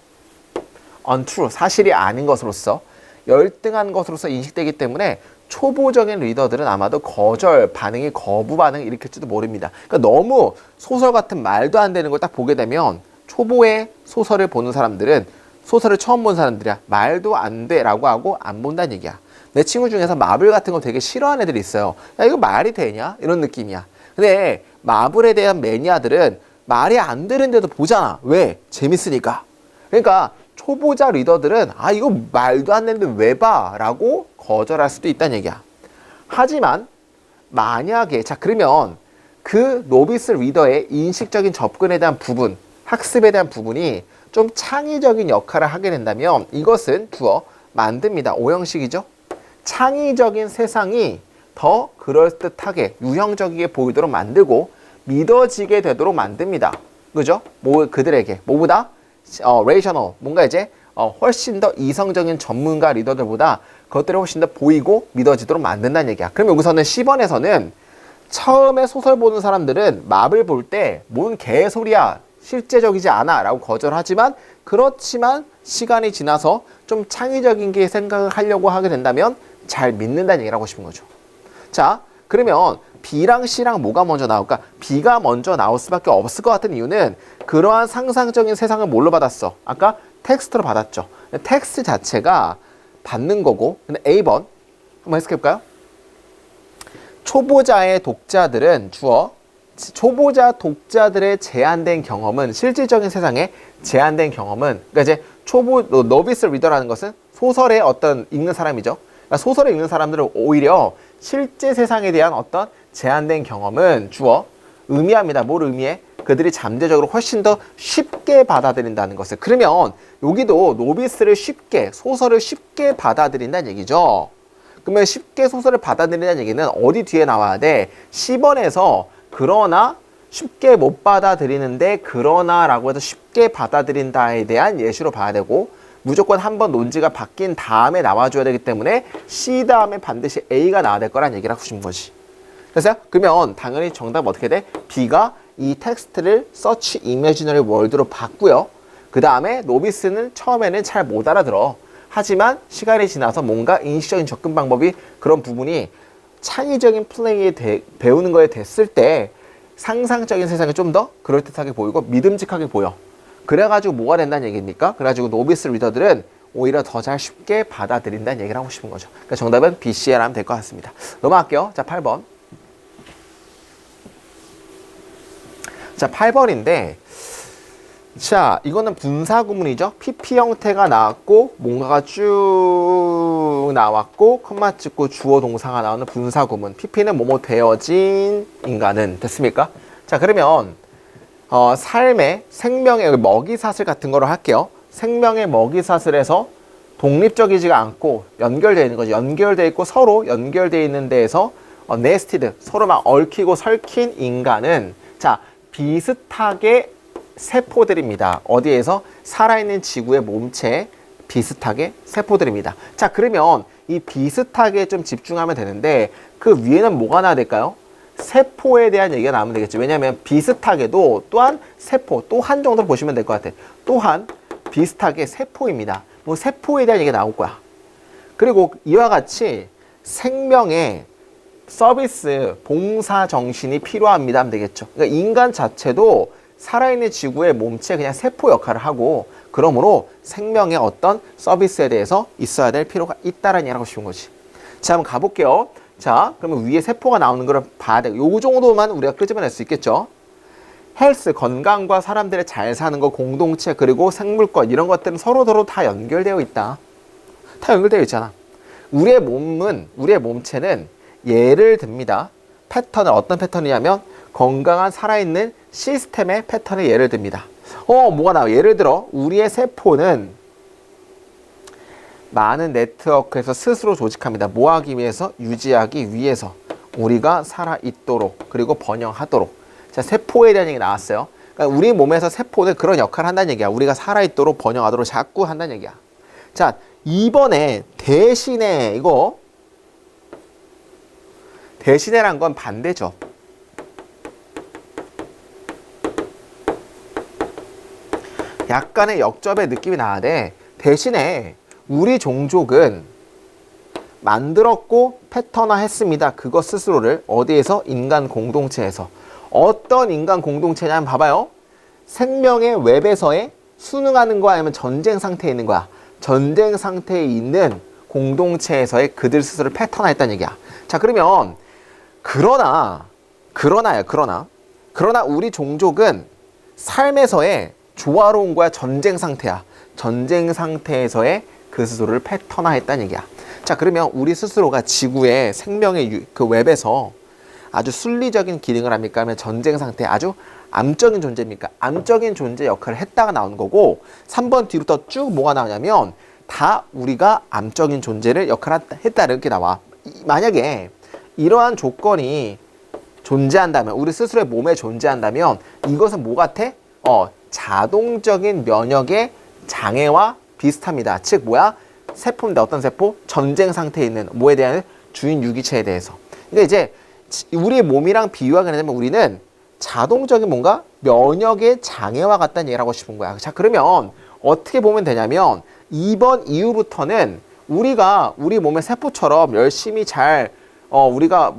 untrue, 사실이 아닌 것으로서 열등한 것으로서 인식되기 때문에 초보적인 리더들은 아마도 거절 반응이 거부 반응을 일으킬지도 모릅니다. 그러니까 너무 소설 같은 말도 안 되는 걸 딱 보게 되면 초보의 소설을 보는 사람들은 소설을 처음 본 사람들이야. 말도 안 돼 라고 하고 안 본다는 얘기야. 내 친구 중에서 마블 같은 거 되게 싫어하는 애들이 있어요. 야, 이거 말이 되냐? 이런 느낌이야. 근데 마블에 대한 매니아들은 말이 안 되는데도 보잖아. 왜? 재밌으니까. 그러니까 초보자 리더들은 아 이거 말도 안 되는데 왜 봐? 라고 거절할 수도 있다는 얘기야. 하지만 만약에 자 그러면 그 노비스 리더의 인식적인 접근에 대한 부분, 학습에 대한 부분이 좀 창의적인 역할을 하게 된다면 이것은 주어 만듭니다. 오형식이죠. 창의적인 세상이 더 그럴듯하게 유형적이게 보이도록 만들고 믿어지게 되도록 만듭니다. 그죠? 그들에게 뭐보다 레이셔널 뭔가 이제 훨씬 더 이성적인 전문가 리더들보다 그것들이 훨씬 더 보이고 믿어지도록 만든다는 얘기야. 그럼 여기서는 10번에서는 처음에 소설 보는 사람들은 마블 볼 때 뭔 개소리야 실제적이지 않아 라고 거절하지만 그렇지만 시간이 지나서 좀 창의적인 게 생각을 하려고 하게 된다면 잘 믿는다는 얘기를 하고 싶은 거죠. 자 그러면 B랑 C랑 뭐가 먼저 나올까? B가 먼저 나올 수밖에 없을 것 같은 이유는 그러한 상상적인 세상을 뭘로 받았어? 아까 텍스트로 받았죠. 텍스트 자체가 받는 거고 근데 A번 한번 해석해볼까요? 초보자의 독자들은 주어 초보자 독자들의 제한된 경험은 실질적인 세상에 제한된 경험은 그러니까 이제 노비스 리더라는 것은 소설의 어떤 읽는 사람이죠. 그러니까 소설을 읽는 사람들은 오히려 실제 세상에 대한 어떤 제한된 경험은 주어 의미합니다. 뭘 의미해? 그들이 잠재적으로 훨씬 더 쉽게 받아들인다는 것을. 그러면 여기도 노비스를 쉽게 소설을 쉽게 받아들인다는 얘기죠. 그러면 쉽게 소설을 받아들인다는 얘기는 어디 뒤에 나와야 돼? 10번에서 그러나 쉽게 못 받아들이는데 그러나 라고 해서 쉽게 받아들인다에 대한 예시로 봐야 되고 무조건 한번 논지가 바뀐 다음에 나와줘야 되기 때문에 C 다음에 반드시 A가 나와야 될 거란 얘기를 하고 싶은 거지. 그래서 그러면 당연히 정답 어떻게 돼? B가 이 텍스트를 서치 이미지너리 월드로 바꾸요. 그 다음에 노비스는 처음에는 잘 못 알아들어. 하지만 시간이 지나서 뭔가 인식적인 접근 방법이 그런 부분이 창의적인 플레이에 배우는 거에 됐을 때 상상적인 세상이 좀 더 그럴듯하게 보이고 믿음직하게 보여. 그래가지고 뭐가 된다는 얘기입니까? 그래가지고 노비스 리더들은 오히려 더 잘 쉽게 받아들인다는 얘기를 하고 싶은 거죠. 그러니까 정답은 B, C에 하면 될 것 같습니다. 넘어갈게요. 자, 8번. 자, 8번인데 자, 이거는 분사 구문이죠. PP 형태가 나왔고 뭔가가 쭉 나왔고 콤마 찍고 주어 동사가 나오는 분사 구문. PP는 뭐뭐 되어진 인간은 됐습니까? 자, 그러면 삶의 생명의 먹이사슬 같은 거로 할게요. 생명의 먹이사슬에서 독립적이지가 않고 연결되어 있는 거죠. 연결되어 있고 서로 연결되어 있는 데에서 네스티드 서로 막 얽히고 설킨 인간은 자 비슷하게 세포들입니다. 어디에서? 살아있는 지구의 몸체에 비슷하게 세포들입니다. 자 그러면 이 비슷하게 좀 집중하면 되는데 그 위에는 뭐가 나와야 될까요? 세포에 대한 얘기가 나오면 되겠죠. 왜냐하면 비슷하게도 또한 세포, 또한 정도로 보시면 될 것 같아. 또한 비슷하게 세포입니다. 뭐 세포에 대한 얘기가 나올 거야. 그리고 이와 같이 생명의 서비스, 봉사 정신이 필요합니다 하면 되겠죠. 그러니까 인간 자체도 살아있는 지구의 몸체 그냥 세포 역할을 하고 그러므로 생명의 어떤 서비스에 대해서 있어야 될 필요가 있다라는 얘기를 하고 싶은 거지. 자, 한번 가볼게요. 자, 그러면 위에 세포가 나오는 걸 봐야 돼. 요 정도만 우리가 끄집어낼 수 있겠죠. 헬스, 건강과 사람들의 잘 사는 거, 공동체, 그리고 생물권 이런 것들은 서로서로 다 연결되어 있다. 다 연결되어 있잖아. 우리의 몸체는 예를 듭니다. 패턴은 어떤 패턴이냐면 건강한 살아있는 시스템의 패턴을 예를 듭니다. 뭐가 나와? 예를 들어 우리의 세포는 많은 네트워크에서 스스로 조직합니다. 뭐 하기 위해서? 유지하기 위해서. 우리가 살아있도록 그리고 번영하도록. 자, 세포에 대한 얘기 나왔어요. 그러니까 우리 몸에서 세포는 그런 역할을 한다는 얘기야. 우리가 살아있도록 번영하도록 자꾸 한다는 얘기야. 자, 이번에 대신에 이거 대신에란 건 반대죠. 약간의 역접의 느낌이 나야 돼. 대신에 우리 종족은 만들었고 패턴화했습니다. 그것 스스로를 어디에서? 인간 공동체에서. 어떤 인간 공동체냐면 봐봐요. 생명의 웹에서의 순응하는 거야 아니면 전쟁 상태에 있는 거야? 전쟁 상태에 있는 공동체에서의 그들 스스로를 패턴화했다는 얘기야. 자, 그러면 그러나 우리 종족은 삶에서의 조화로운 거야? 전쟁 상태야? 전쟁 상태에서의 그 스스로를 패턴화했다는 얘기야. 자, 그러면 우리 스스로가 지구의 생명의 그 웹에서 아주 순리적인 기능을 합니까? 하면 전쟁 상태 아주 암적인 존재입니까? 암적인 존재 역할을 했다가 나오는 거고 3번 뒤부터 쭉 뭐가 나오냐면 다 우리가 암적인 존재를 역할을 했다 이렇게 나와. 만약에 이러한 조건이 존재한다면 우리 스스로의 몸에 존재한다면 이것은 뭐 같아? 자동적인 면역의 장애와 비슷합니다. 즉 뭐야? 세포인데 어떤 세포? 전쟁 상태에 있는 뭐에 대한 주인 유기체에 대해서. 그러니까 이제 우리 몸이랑 비유하게 되면 우리는 자동적인 뭔가 면역의 장애와 같다는 얘기를 하고 싶은 거야. 자, 그러면 어떻게 보면 되냐면 2번 이후부터는 우리가 우리 몸의 세포처럼 열심히 잘 우리가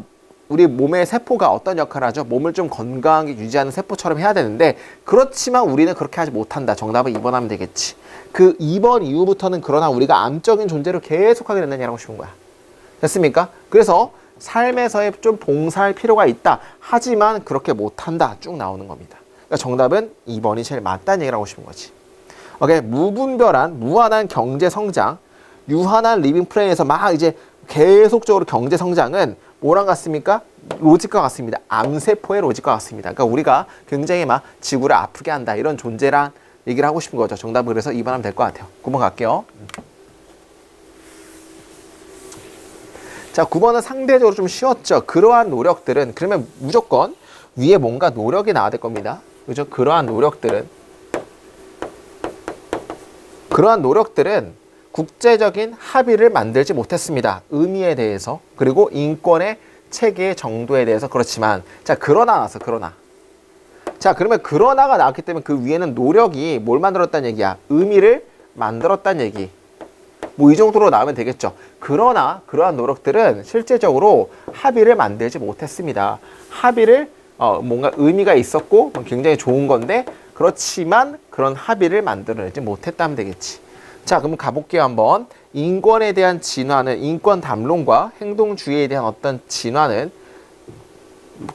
우리 몸의 세포가 어떤 역할을 하죠? 몸을 좀 건강하게 유지하는 세포처럼 해야 되는데 그렇지만 우리는 그렇게 하지 못한다. 정답은 2번 하면 되겠지. 그 2번 이후부터는 그러나 우리가 암적인 존재로 계속하게 된다는 얘기를 하고 싶은 거야. 됐습니까? 그래서 삶에서의 좀 봉사할 필요가 있다. 하지만 그렇게 못한다. 쭉 나오는 겁니다. 그러니까 정답은 2번이 제일 맞다는 얘기를 하고 싶은 거지. 오케이. 무분별한, 무한한 경제 성장, 유한한 리빙 플레이에서 막 이제 계속적으로 경제 성장은 뭐랑 같습니까? 로직과 같습니다. 암세포의 로직과 같습니다. 그러니까 우리가 굉장히 막 지구를 아프게 한다. 이런 존재란 얘기를 하고 싶은 거죠. 정답은 그래서 2번 하면 될 것 같아요. 9번 갈게요. 자, 9번은 상대적으로 좀 쉬웠죠. 그러한 노력들은 그러면 무조건 위에 뭔가 노력이 나와야 될 겁니다. 그죠? 그러한 노력들은 국제적인 합의를 만들지 못했습니다. 의미에 대해서 그리고 인권의 체계의 정도에 대해서. 그렇지만 자, 그러나 나왔어. 그러나. 자, 그러면 그러나가 나왔기 때문에 그 위에는 노력이 뭘 만들었다는 얘기야? 의미를 만들었다는 얘기. 뭐 이 정도로 나오면 되겠죠. 그러나 그러한 노력들은 실제적으로 합의를 만들지 못했습니다. 합의를 뭔가 의미가 있었고 굉장히 좋은 건데 그렇지만 그런 합의를 만들어내지 못했다면 되겠지. 자, 그럼 가볼게요. 한번. 인권에 대한 진화는, 인권 담론과 행동주의에 대한 어떤 진화는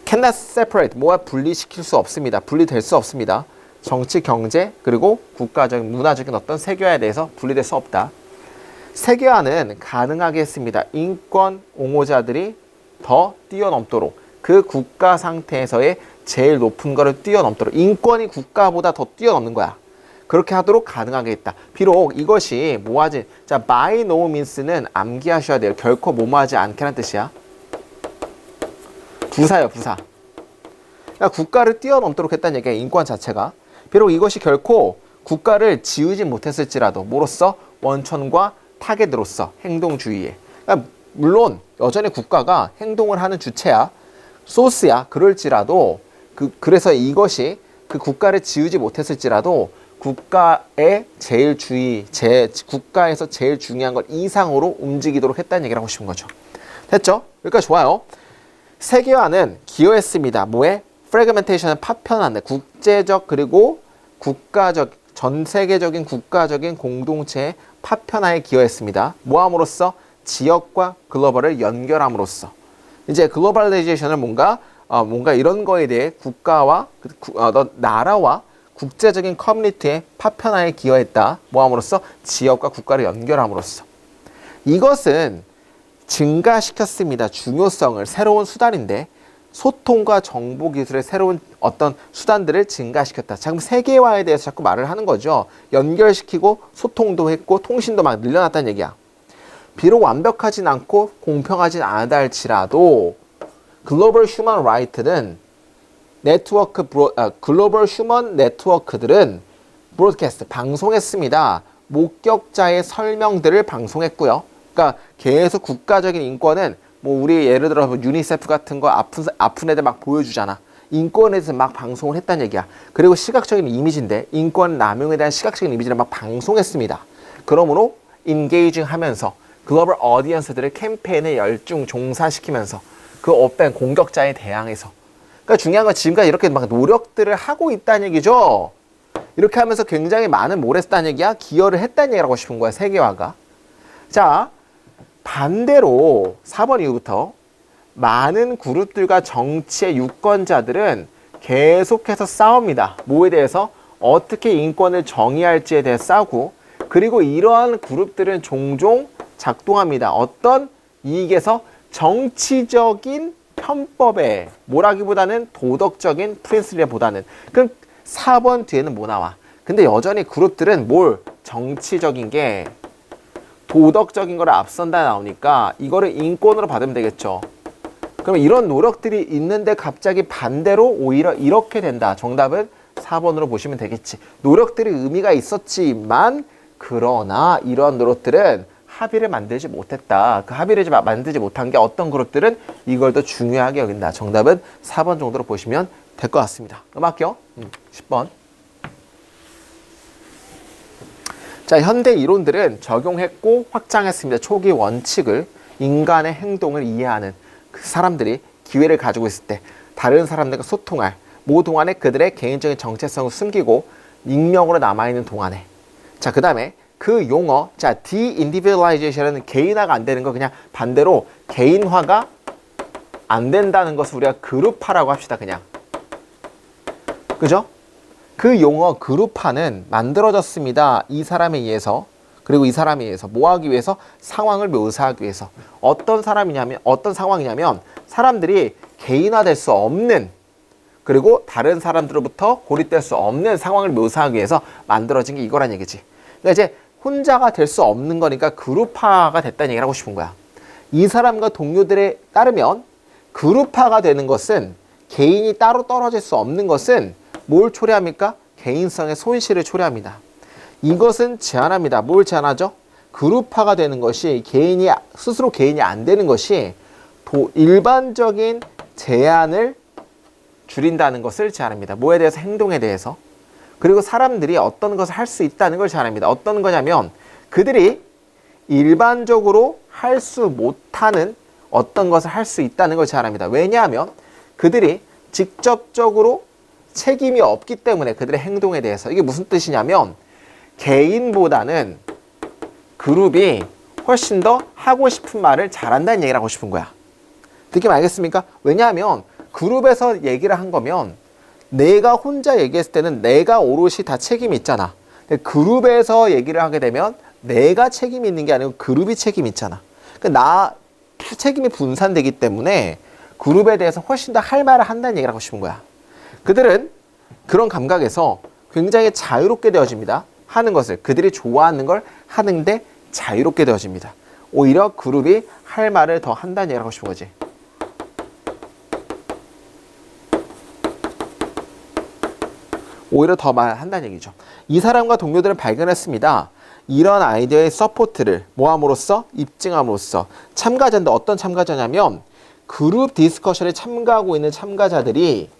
cannot separate, 뭐가 분리시킬 수 없습니다. 분리될 수 없습니다. 정치, 경제, 그리고 국가적인, 문화적인 어떤 세계화에 대해서 분리될 수 없다. 세계화는 가능하게 했습니다. 인권 옹호자들이 더 뛰어넘도록, 그 국가 상태에서의 제일 높은 거를 뛰어넘도록, 인권이 국가보다 더 뛰어넘는 거야. 그렇게 하도록 가능하게 했다. 비록 이것이 뭐하지? 자, by no means는 암기하셔야 돼요. 결코 뭐뭐하지 않게란 뜻이야. 부사예요, 부사. 그러니까 국가를 뛰어넘도록 했다는 얘기야, 인권 자체가. 비록 이것이 결코 국가를 지우지 못했을지라도 뭐로써? 원천과 타겟으로서 행동주의에. 그러니까 물론 여전히 국가가 행동을 하는 주체야, 소스야. 그럴지라도 그래서 이것이 그 국가를 지우지 못했을지라도 국가의 제일 국가에서 제일 중요한 것 이상으로 움직이도록 했다는 얘기를 하고 싶은 거죠. 됐죠? 여기까지 좋아요. 세계화는 기여했습니다. 뭐에? 프래그멘테이션은 파편화는 국제적 그리고 국가적, 전 세계적인 국가적인 공동체의 파편화에 기여했습니다. 뭐함으로써? 지역과 글로벌을 연결함으로써. 이제 글로벌라이제이션은 뭔가 이런 거에 대해 국가와 나라와 국제적인 커뮤니티의 파편화에 기여했다. 뭐함으로써? 지역과 국가를 연결함으로써. 이것은 증가시켰습니다. 중요성을. 새로운 수단인데 소통과 정보 기술의 새로운 어떤 수단들을 증가시켰다. 자, 그럼 세계화에 대해서 자꾸 말을 하는 거죠. 연결시키고 소통도 했고 통신도 막 늘려놨다는 얘기야. 비록 완벽하진 않고 공평하진 않다 할지라도 글로벌 휴먼 라이트는 글로벌 휴먼 네트워크들은 브로드캐스트, 방송했습니다. 목격자의 설명들을 방송했고요. 그러니까 계속 국가적인 인권은 뭐 우리 예를 들어 유니세프 같은 거 아픈 애들 막 보여주잖아. 인권에 대해서 막 방송을 했다는 얘기야. 그리고 시각적인 이미지인데 인권 남용에 대한 시각적인 이미지를 막 방송했습니다. 그러므로 인게이징 하면서 글로벌 어디언스들을 캠페인에 열중 종사시키면서 그 오펜 공격자에 대항해서, 그러니까 중요한 건 지금까지 이렇게 막 노력들을 하고 있다는 얘기죠. 이렇게 하면서 굉장히 많은 뭘 했다는 얘기야? 기여를 했다는 얘기를 하고 싶은 거야, 세계화가. 자, 반대로 4번 이후부터 많은 그룹들과 정치의 유권자들은 계속해서 싸웁니다. 뭐에 대해서? 어떻게 인권을 정의할지에 대해 싸우고, 그리고 이러한 그룹들은 종종 작동합니다. 어떤 이익에서? 정치적인 편법에, 뭐라기보다는 도덕적인 프린시플보다는. 그럼 4번 뒤에는 뭐 나와? 근데 여전히 그룹들은 뭘? 정치적인 게 도덕적인 거를 앞선다 나오니까 이거를 인권으로 받으면 되겠죠. 그럼 이런 노력들이 있는데 갑자기 반대로 오히려 이렇게 된다. 정답은 4번으로 보시면 되겠지. 노력들이 의미가 있었지만 그러나 이런 노력들은 합의를 만들지 못했다. 그 합의를 만들지 못한 게 어떤 그룹들은 이걸 더 중요하게 여긴다. 정답은 4번 정도로 보시면 될 것 같습니다. 음악교 10번. 자, 현대 이론들은 적용했고 확장했습니다. 초기 원칙을. 인간의 행동을 이해하는 그 사람들이 기회를 가지고 있을 때 다른 사람들과 소통할 모 동안에 그들의 개인적인 정체성을 숨기고 익명으로 남아있는 동안에. 자, 그 다음에 그 용어, 자, de-individualization은 개인화가 안 되는 거, 그냥 반대로 개인화가 안 된다는 것을 우리가 그룹화라고 합시다. 그냥. 그죠? 그 용어 그룹화는 만들어졌습니다. 이 사람에 의해서. 그리고 이 사람에 의해서 뭐 하기 위해서? 상황을 묘사하기 위해서. 어떤 상황이냐면 사람들이 개인화될 수 없는, 그리고 다른 사람들로부터 고립될 수 없는 상황을 묘사하기 위해서 만들어진 게 이거란 얘기지. 그러니까 이제 혼자가 될 수 없는 거니까 그룹화가 됐다는 얘기를 하고 싶은 거야. 이 사람과 동료들에 따르면 그룹화가 되는 것은, 개인이 따로 떨어질 수 없는 것은 뭘 초래합니까? 개인성의 손실을 초래합니다. 이것은 제한합니다. 뭘 제한하죠? 그룹화가 되는 것이 스스로 개인이 안 되는 것이 일반적인 제한을 줄인다는 것을 제한합니다. 뭐에 대해서? 행동에 대해서. 그리고 사람들이 어떤 것을 할 수 있다는 걸 제한합니다. 어떤 거냐면 그들이 일반적으로 할 수 못하는 어떤 것을 할 수 있다는 걸 제한합니다. 왜냐하면 그들이 직접적으로 책임이 없기 때문에 그들의 행동에 대해서. 이게 무슨 뜻이냐면 개인보다는 그룹이 훨씬 더 하고 싶은 말을 잘한다는 얘기를 하고 싶은 거야. 느낌 알겠습니까? 왜냐하면 그룹에서 얘기를 한 거면 내가 혼자 얘기했을 때는 내가 오롯이 다 책임이 있잖아. 근데 그룹에서 얘기를 하게 되면 내가 책임이 있는 게 아니고 그룹이 책임이 있잖아. 그러니까 책임이 분산되기 때문에 그룹에 대해서 훨씬 더 할 말을 한다는 얘기를 하고 싶은 거야. 그들은 그런 감각에서 굉장히 자유롭게 되어집니다. 하는 것을. 그들이 좋아하는 걸 하는데 자유롭게 되어집니다. 오히려 그룹이 할 말을 더 한다는 얘기를 하고 싶은 거지. 오히려 더 말한다는 얘기죠. 이 사람과 동료들을 발견했습니다. 이런 아이디어의 서포트를 모함으로써, 입증함으로써 참가자인데 어떤 참가자냐면 그룹 디스커션에 참가하고 있는 참가자들이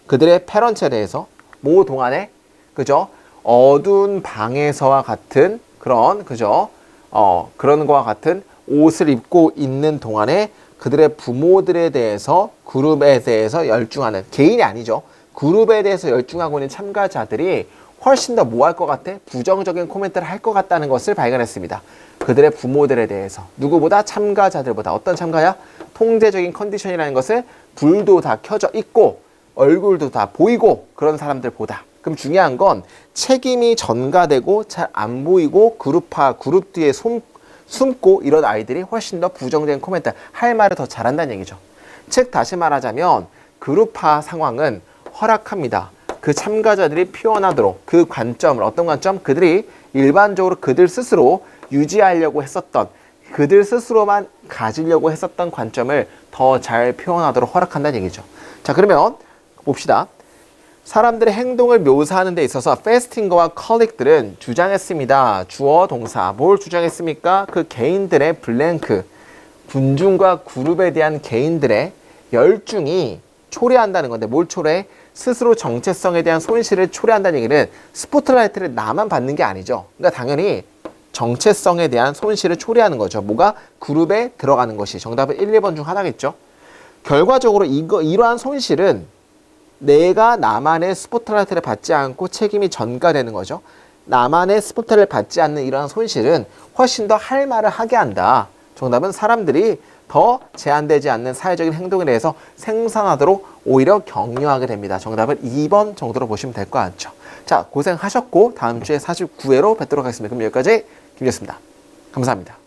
그들의 패런트에 대해서 모 동안에, 그죠? 어두운 방에서와 같은 그런, 그죠? 그런 거와 같은 옷을 입고 있는 동안에 그들의 부모들에 대해서, 그룹에 대해서 열중하는, 개인이 아니죠. 그룹에 대해서 열중하고 있는 참가자들이 훨씬 더 뭐 할 것 같아? 부정적인 코멘트를 할 것 같다는 것을 발견했습니다. 그들의 부모들에 대해서. 누구보다? 참가자들보다. 어떤 참가야? 통제적인 컨디션이라는 것은 불도 다 켜져 있고 얼굴도 다 보이고 그런 사람들보다. 그럼 중요한 건 책임이 전가되고 잘 안 보이고 그룹 뒤에 숨고 이런 아이들이 훨씬 더 부정적인 코멘트, 할 말을 더 잘한다는 얘기죠. 즉 다시 말하자면 그룹화 상황은 허락합니다. 그 참가자들이 표현하도록 그 관점을, 어떤 관점? 그들이 일반적으로 그들 스스로 유지하려고 했었던, 그들 스스로만 가지려고 했었던 관점을 더 잘 표현하도록 허락한다는 얘기죠. 자, 그러면 봅시다. 사람들의 행동을 묘사하는 데 있어서 페스팅거와 컬릭들은 주장했습니다. 주어, 동사. 뭘 주장했습니까? 그 개인들의 블랭크, 군중과 그룹에 대한 개인들의 열중이 초래한다는 건데 뭘 초래해? 스스로 정체성에 대한 손실을 초래한다는 얘기는 스포트라이트를 나만 받는 게 아니죠. 그러니까 당연히 정체성에 대한 손실을 초래하는 거죠. 뭐가? 그룹에 들어가는 것이. 정답은 1, 2번 중 하나겠죠. 결과적으로 이러한 손실은 내가 나만의 스포트라이트를 받지 않고 책임이 전가되는 거죠. 나만의 스포트를 받지 않는 이러한 손실은 훨씬 더 할 말을 하게 한다. 정답은 사람들이 더 제한되지 않는 사회적인 행동에 대해서 생산하도록 오히려 격려하게 됩니다. 정답은 2번 정도로 보시면 될 것 같죠. 자, 고생하셨고 다음 주에 49회로 뵙도록 하겠습니다. 그럼 여기까지 김지였습니다. 감사합니다.